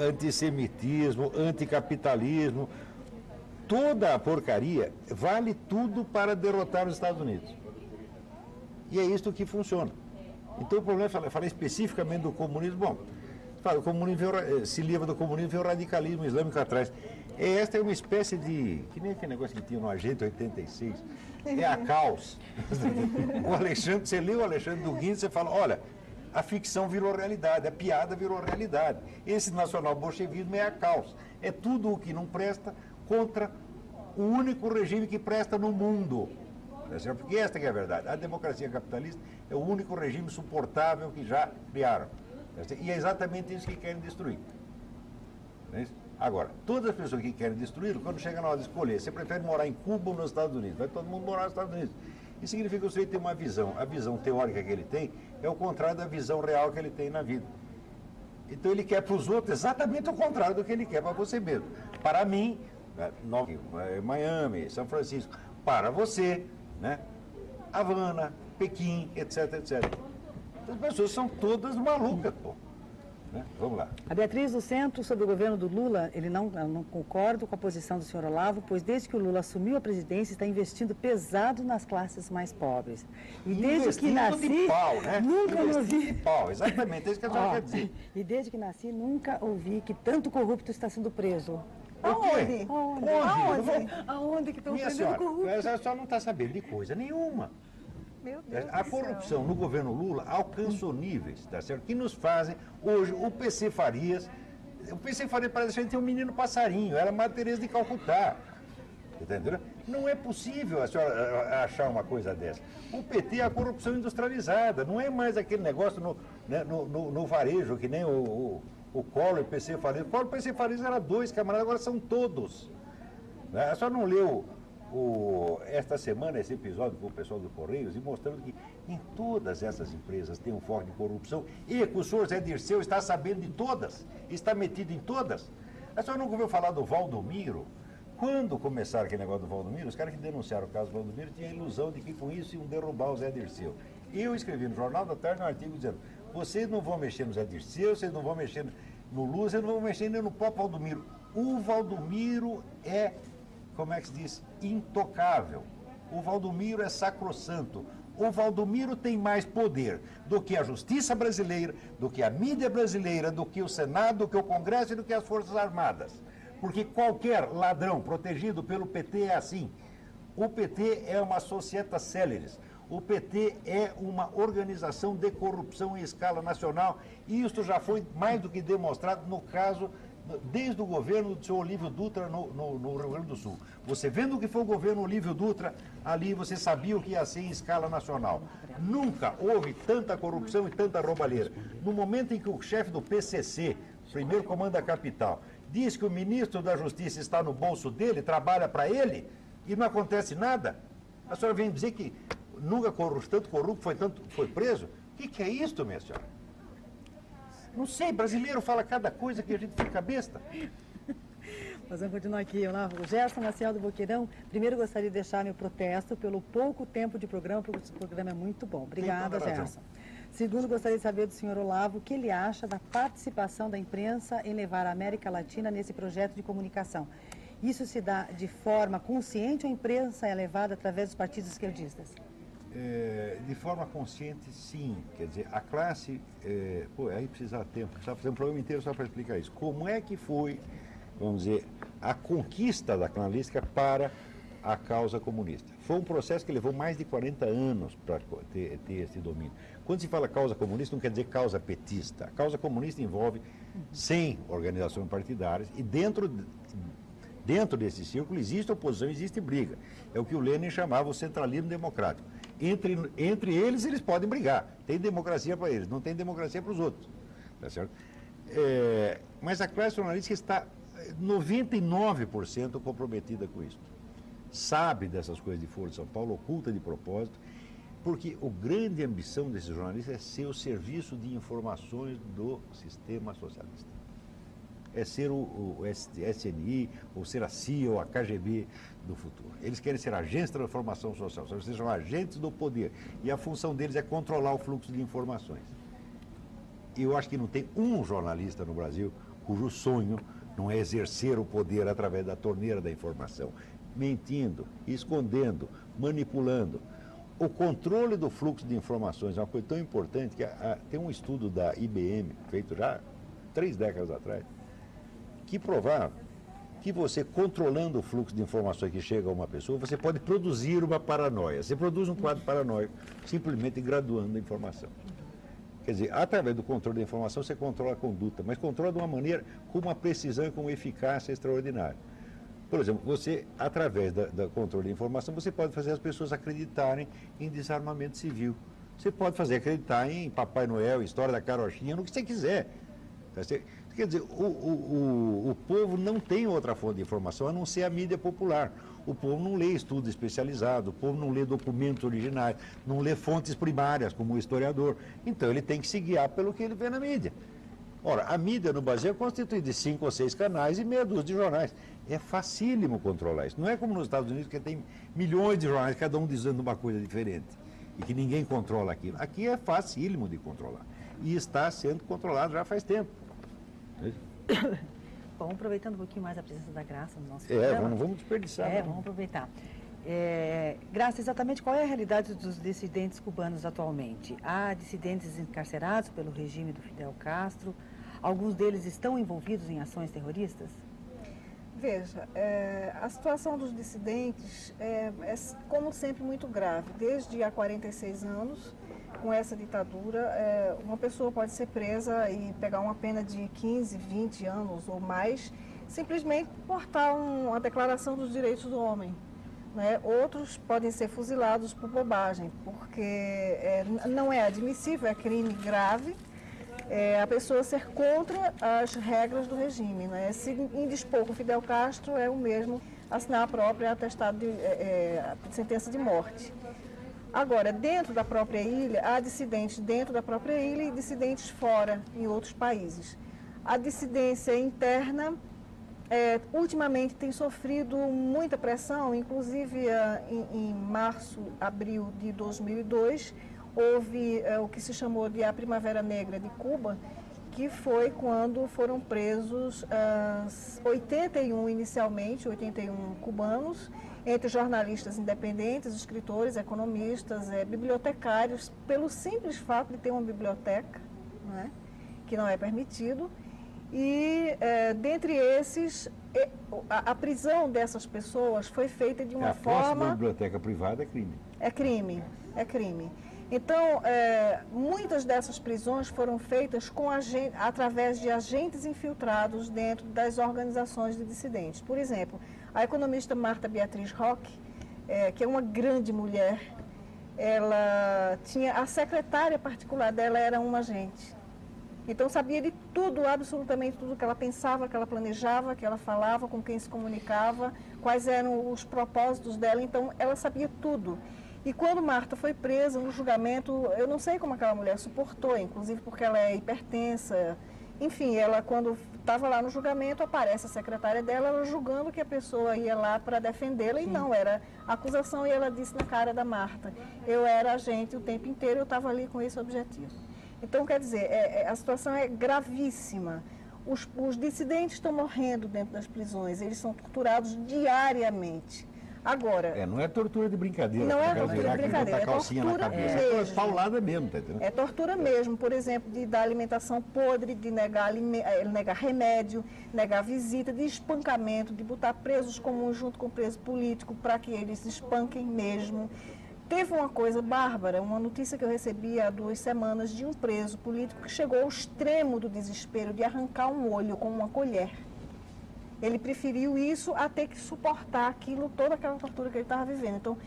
antissemitismo, anticapitalismo. Toda a porcaria vale tudo para derrotar os Estados Unidos. E é isso que funciona. Então o problema é falar especificamente do comunismo. Bom, o comunismo se livra do comunismo, vem o radicalismo islâmico atrás. Esta é uma espécie de... que nem aquele negócio que tinha no Agente 86. É a caos. O Alexandre, você lê o Alexandre Dugin, você fala, olha, a ficção virou realidade, a piada virou realidade. Esse nacional-bolchevismo é a caos. É tudo o que não presta contra o único regime que presta no mundo. Porque esta que é a verdade. A democracia capitalista é o único regime suportável que já criaram. E é exatamente isso que querem destruir. Não é isso? Agora, todas as pessoas que querem destruí-lo, quando chega na hora de escolher, você prefere morar em Cuba ou nos Estados Unidos? Vai todo mundo morar nos Estados Unidos. Isso significa que o sujeito tem uma visão. A visão teórica que ele tem é o contrário da visão real que ele tem na vida. Então ele quer para os outros exatamente o contrário do que ele quer para você mesmo. Para mim, Miami, São Francisco. Para você, né? Havana, Pequim, etc, etc. As pessoas são todas malucas, pô. Né? Vamos lá. A Beatriz do Centro, sobre o governo do Lula, eu não concordo com a posição do senhor Olavo, pois desde que o Lula assumiu a presidência, está investindo pesado nas classes mais pobres. E desde que nasci, de pau, né? nunca ouvi... de pau, exatamente, é isso que a senhora quer dizer. E desde que nasci, nunca ouvi que tanto corrupto está sendo preso. Aonde? Aonde que estão Minha prendendo senhora, corrupto? a senhora não está sabendo de coisa nenhuma. Meu Deus A do céu. corrupção no governo Lula alcançou níveis, tá certo? Que nos fazem, hoje, o PC Farias parece que a gente tem um menino passarinho, era Madre Teresa de Calcutá. Entendeu? Não é possível a senhora achar uma coisa dessa. O PT é a corrupção industrializada, não é mais aquele negócio no varejo, que nem o Collor e o PC Farias. O Collor e o PC Farias eram 2 camaradas, agora são todos. Né? A senhora não leu esta semana esse episódio com o pessoal do Correios e mostrando que em todas essas empresas tem um foco de corrupção e que o senhor Zé Dirceu está sabendo de todas, está metido em todas. A senhora nunca ouviu falar do Valdomiro? Quando começaram aquele negócio do Valdomiro, os caras que denunciaram o caso do Valdomiro tinham a ilusão de que com isso iam derrubar o Zé Dirceu. Eu escrevi no Jornal da Tarde um artigo dizendo: vocês não vão mexer no Zé Dirceu, vocês não vão mexer no Lula, vocês não vão mexer nem no próprio Valdomiro. O Valdomiro é, como é que se diz, intocável. O Valdomiro é sacrossanto. O Valdomiro tem mais poder do que a justiça brasileira, do que a mídia brasileira, do que o Senado, do que o Congresso e do que as Forças Armadas. Porque qualquer ladrão protegido pelo PT é assim. O PT é uma societas celeris. O PT é uma organização de corrupção em escala nacional. E isso já foi mais do que demonstrado no caso, desde o governo do senhor Olívio Dutra no Rio Grande do Sul. Você vendo o que foi o governo Olívio Dutra, ali você sabia o que ia ser em escala nacional. Nunca houve tanta corrupção e tanta roubalheira. No momento em que o chefe do PCC, primeiro comando da capital, diz que o ministro da Justiça está no bolso dele, trabalha para ele, e não acontece nada. A senhora vem dizer que nunca tanto corrupto foi preso? O que é isso, minha senhora? Não sei, brasileiro fala cada coisa que a gente fica besta. Mas vamos continuar aqui, Olavo. Gerson Maciel do Boqueirão. Primeiro gostaria de deixar meu protesto pelo pouco tempo de programa, porque esse programa é muito bom. Obrigada, Gerson. Segundo, gostaria de saber do senhor Olavo o que ele acha da participação da imprensa em levar a América Latina nesse projeto de comunicação. Isso se dá de forma consciente ou a imprensa é levada através dos partidos esquerdistas? De forma consciente, sim. Quer dizer, a classe... aí precisa de tempo. Precisa fazer um programa inteiro só para explicar isso. Como é que foi, vamos dizer, a conquista da canalística para a causa comunista? Foi um processo que levou mais de 40 anos para ter esse domínio. Quando se fala causa comunista, não quer dizer causa petista. A causa comunista envolve 100 organizações partidárias e dentro desse círculo existe oposição, existe briga. É o que o Lenin chamava o centralismo democrático. Entre eles podem brigar. Tem democracia para eles, não tem democracia para os outros. Tá certo? Mas a classe jornalística está 99% comprometida com isso. Sabe dessas coisas de Folha de São Paulo, oculta de propósito, porque a grande ambição desses jornalistas é ser o serviço de informações do sistema socialista. É ser o SNI, ou ser a CIA ou a KGB do futuro. Eles querem ser agentes de transformação social, ou seja, são agentes do poder. E a função deles é controlar o fluxo de informações. E eu acho que não tem um jornalista no Brasil cujo sonho não é exercer o poder através da torneira da informação, mentindo, escondendo, manipulando. O controle do fluxo de informações é uma coisa tão importante que tem um estudo da IBM, feito já 3 décadas atrás, que provava que você, controlando o fluxo de informações que chega a uma pessoa, você pode produzir uma paranoia. Você produz um quadro paranoico simplesmente graduando a informação. Quer dizer, através do controle da informação, você controla a conduta, mas controla de uma maneira com uma precisão e com uma eficácia extraordinária. Por exemplo, você, através do controle da informação, você pode fazer as pessoas acreditarem em desarmamento civil. Você pode fazer acreditar em Papai Noel, história da carochinha, no que você quiser. Quer dizer, o povo não tem outra fonte de informação a não ser a mídia popular. O povo não lê estudo especializado, o povo não lê documentos originais, não lê fontes primárias, como o historiador. Então, ele tem que se guiar pelo que ele vê na mídia. Ora, a mídia no Brasil é constituída de 5 ou 6 canais e meia dúzia de jornais. É facílimo controlar isso. Não é como nos Estados Unidos, que tem milhões de jornais, cada um dizendo uma coisa diferente, e que ninguém controla aquilo. Aqui é facílimo de controlar. E está sendo controlado já faz tempo. Bom, aproveitando um pouquinho mais a presença da Graça no nosso programa. Vamos desperdiçar. Vamos aproveitar. Graça, exatamente qual é a realidade dos dissidentes cubanos atualmente? Há dissidentes encarcerados pelo regime do Fidel Castro? Alguns deles estão envolvidos em ações terroristas? Veja, a situação dos dissidentes é, como sempre, muito grave. Desde há 46 anos, com essa ditadura, uma pessoa pode ser presa e pegar uma pena de 15, 20 anos ou mais, simplesmente por portar uma declaração dos direitos do homem. Né? Outros podem ser fuzilados por bobagem, porque não é admissível, é crime grave, a pessoa ser contra as regras do regime. Né? Se indispor com Fidel Castro é o mesmo assinar a própria atestado de sentença de morte. Agora, dentro da própria ilha, há dissidentes dentro da própria ilha e dissidentes fora, em outros países. A dissidência interna, ultimamente, tem sofrido muita pressão, inclusive em março, abril de 2002, houve o que se chamou de a Primavera Negra de Cuba, que foi quando foram presos 81 inicialmente, 81 cubanos, entre jornalistas independentes, escritores, economistas, bibliotecários, pelo simples fato de ter uma biblioteca, né, que não é permitido. E, dentre esses, a prisão dessas pessoas foi feita de uma forma... A posse da biblioteca privada é crime. É crime, é crime. Então, muitas dessas prisões foram feitas através de agentes infiltrados dentro das organizações de dissidentes. Por exemplo, a economista Marta Beatriz Roque, que é uma grande mulher, ela tinha, a secretária particular dela era uma agente. Então, sabia de tudo, absolutamente tudo que ela pensava, que ela planejava, que ela falava, com quem se comunicava, quais eram os propósitos dela. Então, ela sabia tudo. E quando Marta foi presa no julgamento, eu não sei como aquela mulher suportou, inclusive porque ela é hipertensa. Enfim, ela, quando estava lá no julgamento, aparece a secretária dela, ela julgando que a pessoa ia lá para defendê-la, e não, era acusação, e ela disse na cara da Marta: eu era agente o tempo inteiro, eu estava ali com esse objetivo. Então, quer dizer, a situação é gravíssima. Os dissidentes estão morrendo dentro das prisões, eles são torturados diariamente. Agora... não é tortura de brincadeira. Não é tortura de brincadeira, é tortura mesmo. É paulada mesmo, tá entendendo? É tortura mesmo, por exemplo, de dar alimentação podre, de negar remédio, negar visita, de espancamento, de botar presos comuns junto com preso político para que eles espanquem mesmo. Teve uma coisa bárbara, uma notícia que eu recebi há 2 semanas de um preso político que chegou ao extremo do desespero de arrancar um olho com uma colher. Ele preferiu isso a ter que suportar aquilo, toda aquela tortura que ele estava vivendo. Então,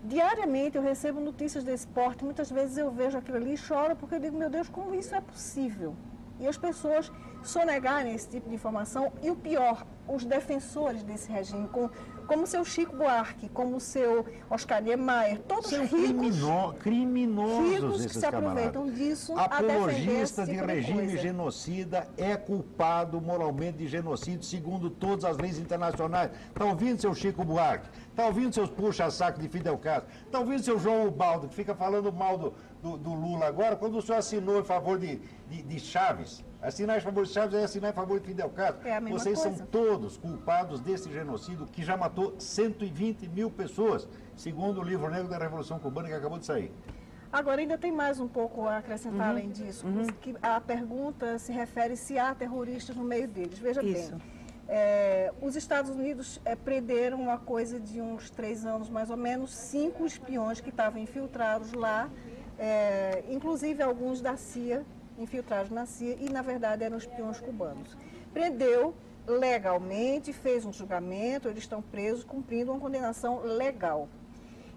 diariamente eu recebo notícias desse porte, muitas vezes eu vejo aquilo ali e choro, porque eu digo, meu Deus, como isso é possível? E as pessoas sonegarem esse tipo de informação, e o pior, os defensores desse regime, como o seu Chico Buarque, como o seu Oscar Niemeyer, todos São ricos criminosos que esses se aproveitam camaradas. disso a defender Apologista esse de tipo regime coisa. genocida é culpado moralmente de genocídio, segundo todas as leis internacionais. Está ouvindo, seu Chico Buarque? Está ouvindo seus puxa-saco de Fidel Castro? Está ouvindo seu João Ubaldo, que fica falando mal do Lula agora, quando o senhor assinou em favor de Chaves? Assinar em favor de Chaves é assinar em favor de Fidel Castro. É a mesma Vocês coisa. são todos culpados desse genocídio que já matou 120 mil pessoas, segundo o livro negro da Revolução Cubana que acabou de sair. Agora, ainda tem mais um pouco a acrescentar além disso, que a pergunta se refere se há terroristas no meio deles. Veja Isso. bem, os Estados Unidos prenderam uma coisa de uns 3 anos, mais ou menos, 5 espiões que estavam infiltrados lá, inclusive alguns da CIA, infiltrados na CIA, e na verdade eram espiões cubanos. Prendeu legalmente, fez um julgamento, eles estão presos, cumprindo uma condenação legal.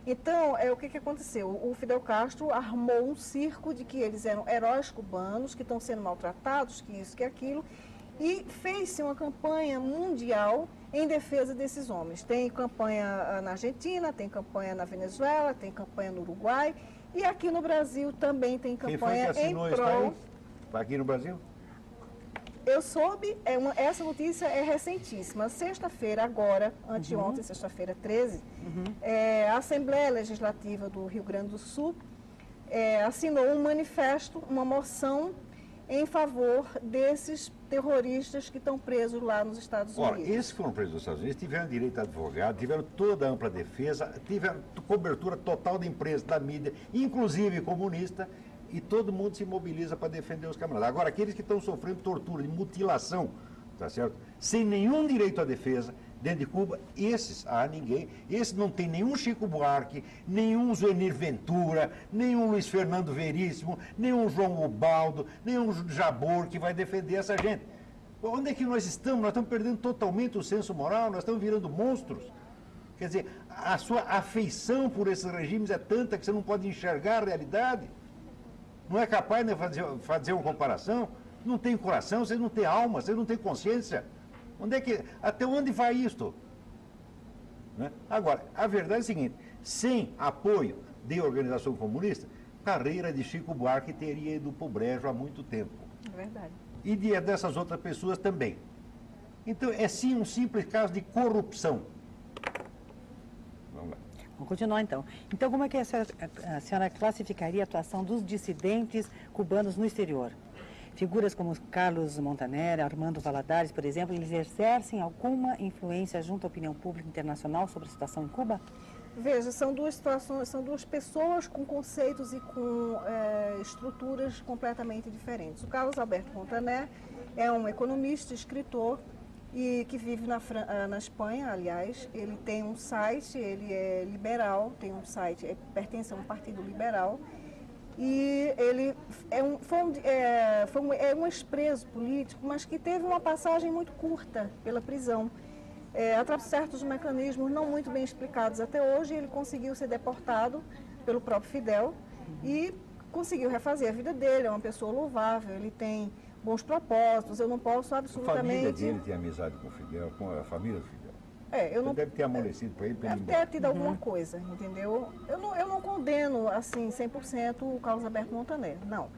Então, o que aconteceu? O Fidel Castro armou um circo de que eles eram heróis cubanos, que estão sendo maltratados, que isso, que aquilo, e fez-se uma campanha mundial em defesa desses homens. Tem campanha na Argentina, tem campanha na Venezuela, tem campanha no Uruguai, e aqui no Brasil também tem Quem foi que campanha em assinou isso prol... aí? Aqui no Brasil? Eu soube, essa notícia é recentíssima. Sexta-feira, agora, anteontem, sexta-feira 13, a Assembleia Legislativa do Rio Grande do Sul assinou um manifesto, uma moção em favor desses terroristas que estão presos lá nos Estados Ora, Unidos. esses que foram presos nos Estados Unidos tiveram direito a advogado, tiveram toda a ampla defesa, tiveram cobertura total da imprensa, da mídia, inclusive comunista, e todo mundo se mobiliza para defender os camaradas. Agora, aqueles que estão sofrendo tortura e mutilação, tá certo? Sem nenhum direito à defesa, dentro de Cuba, esse não tem nenhum Chico Buarque, nenhum Zuenir Ventura, nenhum Luiz Fernando Veríssimo, nenhum João Ubaldo, nenhum Jabor que vai defender essa gente. Onde é que nós estamos? Nós estamos perdendo totalmente o senso moral, nós estamos virando monstros. Quer dizer, a sua afeição por esses regimes é tanta que você não pode enxergar a realidade. Não é capaz de fazer uma comparação. Não tem coração, você não tem alma, você não tem consciência. Até onde vai isto? Né? Agora, a verdade é a seguinte, sem apoio de organização comunista, a carreira de Chico Buarque teria ido para o brejo há muito tempo. É verdade. E dessas outras pessoas também. Então, é sim um simples caso de corrupção. Vamos lá. Vamos continuar então. Então, como é que a senhora classificaria a atuação dos dissidentes cubanos no exterior? Figuras como Carlos Montaner, Armando Valladares, por exemplo, eles exercem alguma influência junto à opinião pública internacional sobre a situação em Cuba? Veja, são duas situações, são duas pessoas com conceitos e com estruturas completamente diferentes. O Carlos Alberto Montaner é um economista, escritor, e que vive na Espanha, aliás. Ele tem um site, ele é liberal, tem um site, pertence a um partido liberal. E ele é um ex-preso político, mas que teve uma passagem muito curta pela prisão. Através de certos mecanismos não muito bem explicados até hoje, ele conseguiu ser deportado pelo próprio Fidel e conseguiu refazer a vida dele. É uma pessoa louvável, ele tem bons propósitos, eu não posso absolutamente... A família dele tem amizade com o Fidel, com a família do Fidel. Eu não... Deve ter amolecido para ele. Deve ter tido alguma coisa, entendeu? Eu não condeno, assim, 100% o Carlos Alberto Montaner, não.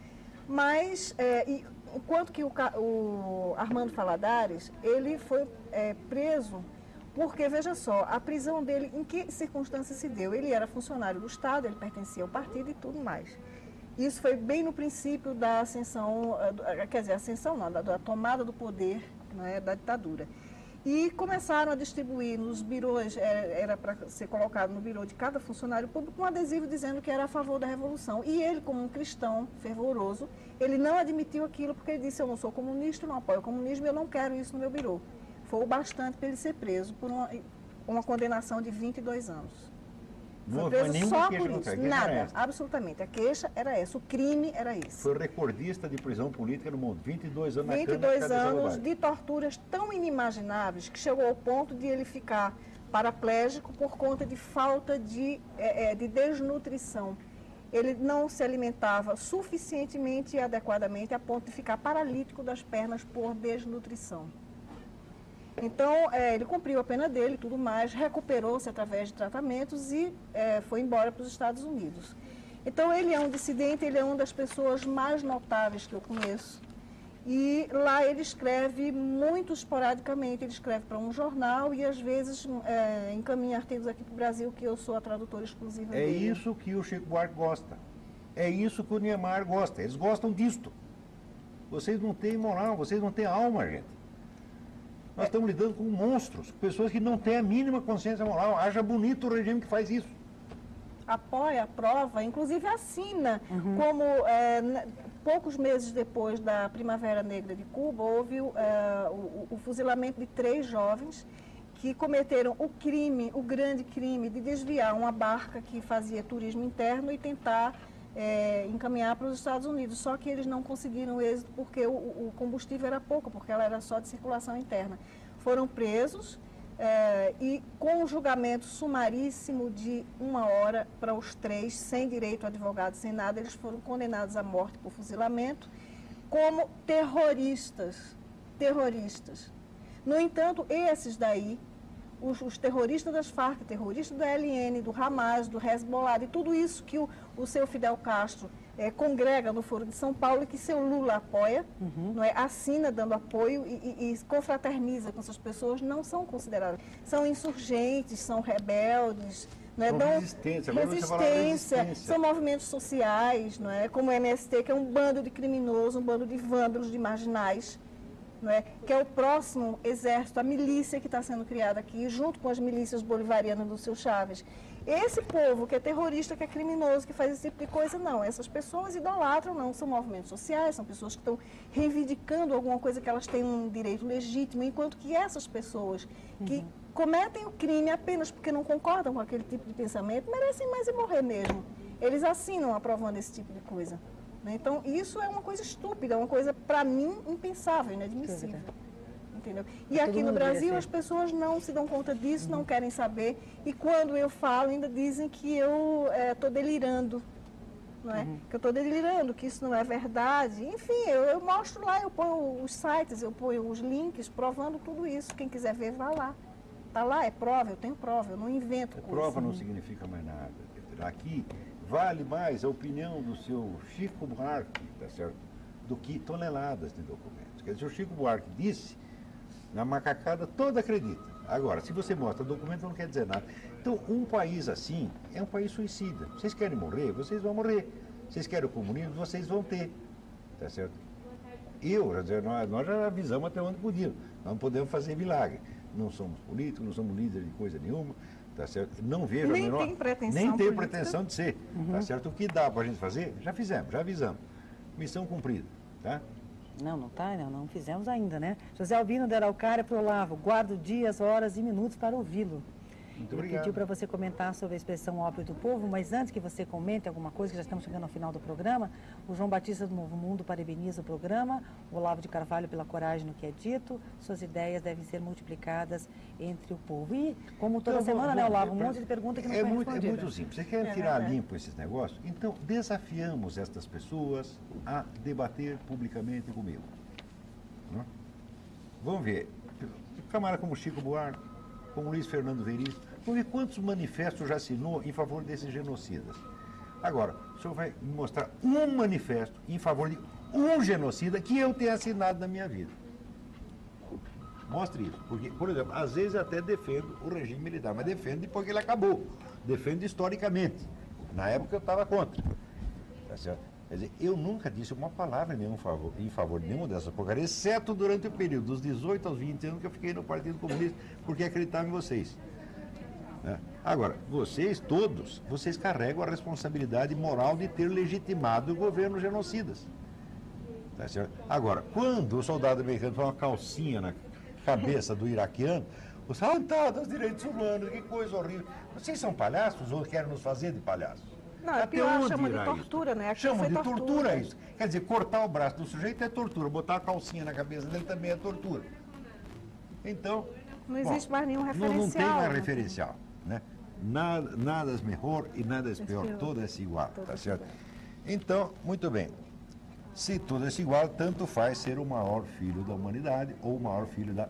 Mas, enquanto que o Armando Valladares, ele foi preso porque, veja só, a prisão dele, em que circunstâncias se deu? Ele era funcionário do Estado, ele pertencia ao partido e tudo mais. Isso foi bem no princípio da ascensão, da tomada do poder, né, da ditadura. E começaram a distribuir nos birôs, era para ser colocado no birô de cada funcionário público um adesivo dizendo que era a favor da Revolução. E ele, como um cristão fervoroso, ele não admitiu aquilo porque ele disse: eu não sou comunista, não apoio o comunismo, eu não quero isso no meu birô. Foi o bastante para ele ser preso por uma condenação de 22 anos. Foi preso só por isso, nada, absolutamente. A queixa era essa, o crime era esse. Foi recordista de prisão política no mundo, 22 anos na cana. 22 anos de torturas tão inimagináveis que chegou ao ponto de ele ficar paraplégico por conta de falta de desnutrição. Ele não se alimentava suficientemente e adequadamente a ponto de ficar paralítico das pernas por desnutrição. Então, ele cumpriu a pena dele e tudo mais, recuperou-se através de tratamentos e foi embora para os Estados Unidos. Então, ele é um dissidente, ele é uma das pessoas mais notáveis que eu conheço. E lá ele escreve muito esporadicamente, ele escreve para um jornal e às vezes encaminha artigos aqui para o Brasil, que eu sou a tradutora exclusiva dele. É isso que o Chico Buarque gosta. É isso que o Niemeyer gosta. Eles gostam disto. Vocês não têm moral, vocês não têm alma, gente. Nós estamos lidando com monstros, com pessoas que não têm a mínima consciência moral. Acha bonito o regime que faz isso. Apoia, aprova, inclusive assina. Como poucos meses depois da Primavera Negra de Cuba, houve o fuzilamento de 3 jovens que cometeram o grande crime de desviar uma barca que fazia turismo interno e tentar encaminhar para os Estados Unidos. Só que eles não conseguiram êxito porque o combustível era pouco, porque ela era só de circulação interna. Foram presos e com um julgamento sumaríssimo de 1 hora para os 3, sem direito a advogado, sem nada, eles foram condenados à morte por fuzilamento como terroristas. No entanto, esses daí, os terroristas das Farc, terroristas do ELN, do Hamas, do Hezbollah, e tudo isso que o seu Fidel Castro congrega no Foro de São Paulo e que seu Lula apoia, não é, assina dando apoio e confraterniza com essas pessoas, não são consideradas. São insurgentes, são rebeldes, não é? Dão resistência, são movimentos sociais, não é? Como o MST, que é um bando de criminosos, um bando de vândalos, de marginais, não é? Que é o próximo exército, a milícia que está sendo criada aqui, junto com as milícias bolivarianas do seu Chaves. Esse povo que é terrorista, que é criminoso, que faz esse tipo de coisa, não. Essas pessoas idolatram, não. São movimentos sociais, são pessoas que estão reivindicando alguma coisa que elas têm um direito legítimo, enquanto que essas pessoas que cometem o crime apenas porque não concordam com aquele tipo de pensamento, merecem mais e morrer mesmo. Eles assinam aprovando esse tipo de coisa. Né? Então, isso é uma coisa estúpida, uma coisa, para mim, impensável, inadmissível. Entendeu? E aqui no Brasil as pessoas não se dão conta disso, não querem saber. E quando eu falo, ainda dizem que eu estou delirando. Não é? Que eu estou delirando, que isso não é verdade. Enfim, eu mostro lá, eu ponho os sites, eu ponho os links provando tudo isso. Quem quiser ver, vá lá. Está lá, é prova, eu tenho prova, eu não invento coisa. Prova não significa mais nada. Aqui vale mais a opinião do seu Chico Buarque, tá certo? Do que toneladas de documentos. Quer dizer, o Chico Buarque disse, na macacada toda acredita. Agora, se você mostra documento, não quer dizer nada. Então, um país assim é um país suicida. Vocês querem morrer? Vocês vão morrer. Vocês querem o comunismo? Vocês vão ter. Tá certo? Nós já avisamos até onde podíamos. Nós não podemos fazer milagre. Não somos políticos, não somos líderes de coisa nenhuma. Tá certo? Não vejo nem a menor... tem pretensão Nem tem política. pretensão de ser. Tá certo? O que dá para a gente fazer, já fizemos, já avisamos. Missão cumprida. Tá? Não fizemos ainda, né? José Albino de Araucária para o Olavo, guardo dias, horas e minutos para ouvi-lo. Muito Ele obrigado. pediu para você comentar sobre a expressão ópio do povo, mas antes que você comente alguma coisa, que já estamos chegando ao final do programa, o João Batista do Novo Mundo parabeniza o programa, o Olavo de Carvalho pela coragem no que é dito, suas ideias devem ser multiplicadas entre o povo. E, como toda semana, né, Olavo, um monte de pergunta que não foi respondida. É muito simples. Vocês querem tirar limpo esses negócios? Então, desafiamos estas pessoas a debater publicamente comigo. Não? Vamos ver. Camarada como Chico Buarque, como Luiz Fernando Veríssimo, vamos ver quantos manifestos já assinou em favor desses genocidas. Agora, o senhor vai me mostrar um manifesto em favor de um genocida que eu tenha assinado na minha vida. Mostre isso. Porque, por exemplo, às vezes eu até defendo o regime militar, mas defendo depois que ele acabou. Defendo historicamente. Na época eu estava contra. Tá certo? Quer dizer, eu nunca disse uma palavra em favor de nenhuma dessas porcarias, exceto durante o período dos 18 aos 20 anos que eu fiquei no Partido Comunista, porque acreditava em vocês. Né? Agora, vocês todos, vocês carregam a responsabilidade moral de ter legitimado governos genocidas. Tá certo? Agora, quando o soldado americano põe uma calcinha na cabeça do iraquiano, os dos direitos humanos, que coisa horrível. Vocês são palhaços ou querem nos fazer de palhaços? Não, é pior, chama de tortura, né? Aqui Chama foi de tortura né? isso. Quer dizer, cortar o braço do sujeito é tortura, botar a calcinha na cabeça dele também é tortura. Então, Não existe mais nenhum referencial. Não tem mais né? referencial. Né? Nada é melhor e nada é pior. Tudo é igual, tá certo? Então, muito bem. Se tudo é igual, tanto faz ser o maior filho da humanidade ou o maior filho da...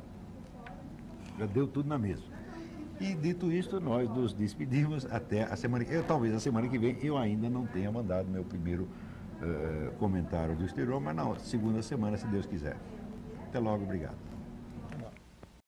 Já deu tudo na mesma. E dito isto, nós nos despedimos até a semana que vem. Talvez a semana que vem eu ainda não tenha mandado meu primeiro comentário do exterior, mas na segunda semana, se Deus quiser. Até logo, obrigado.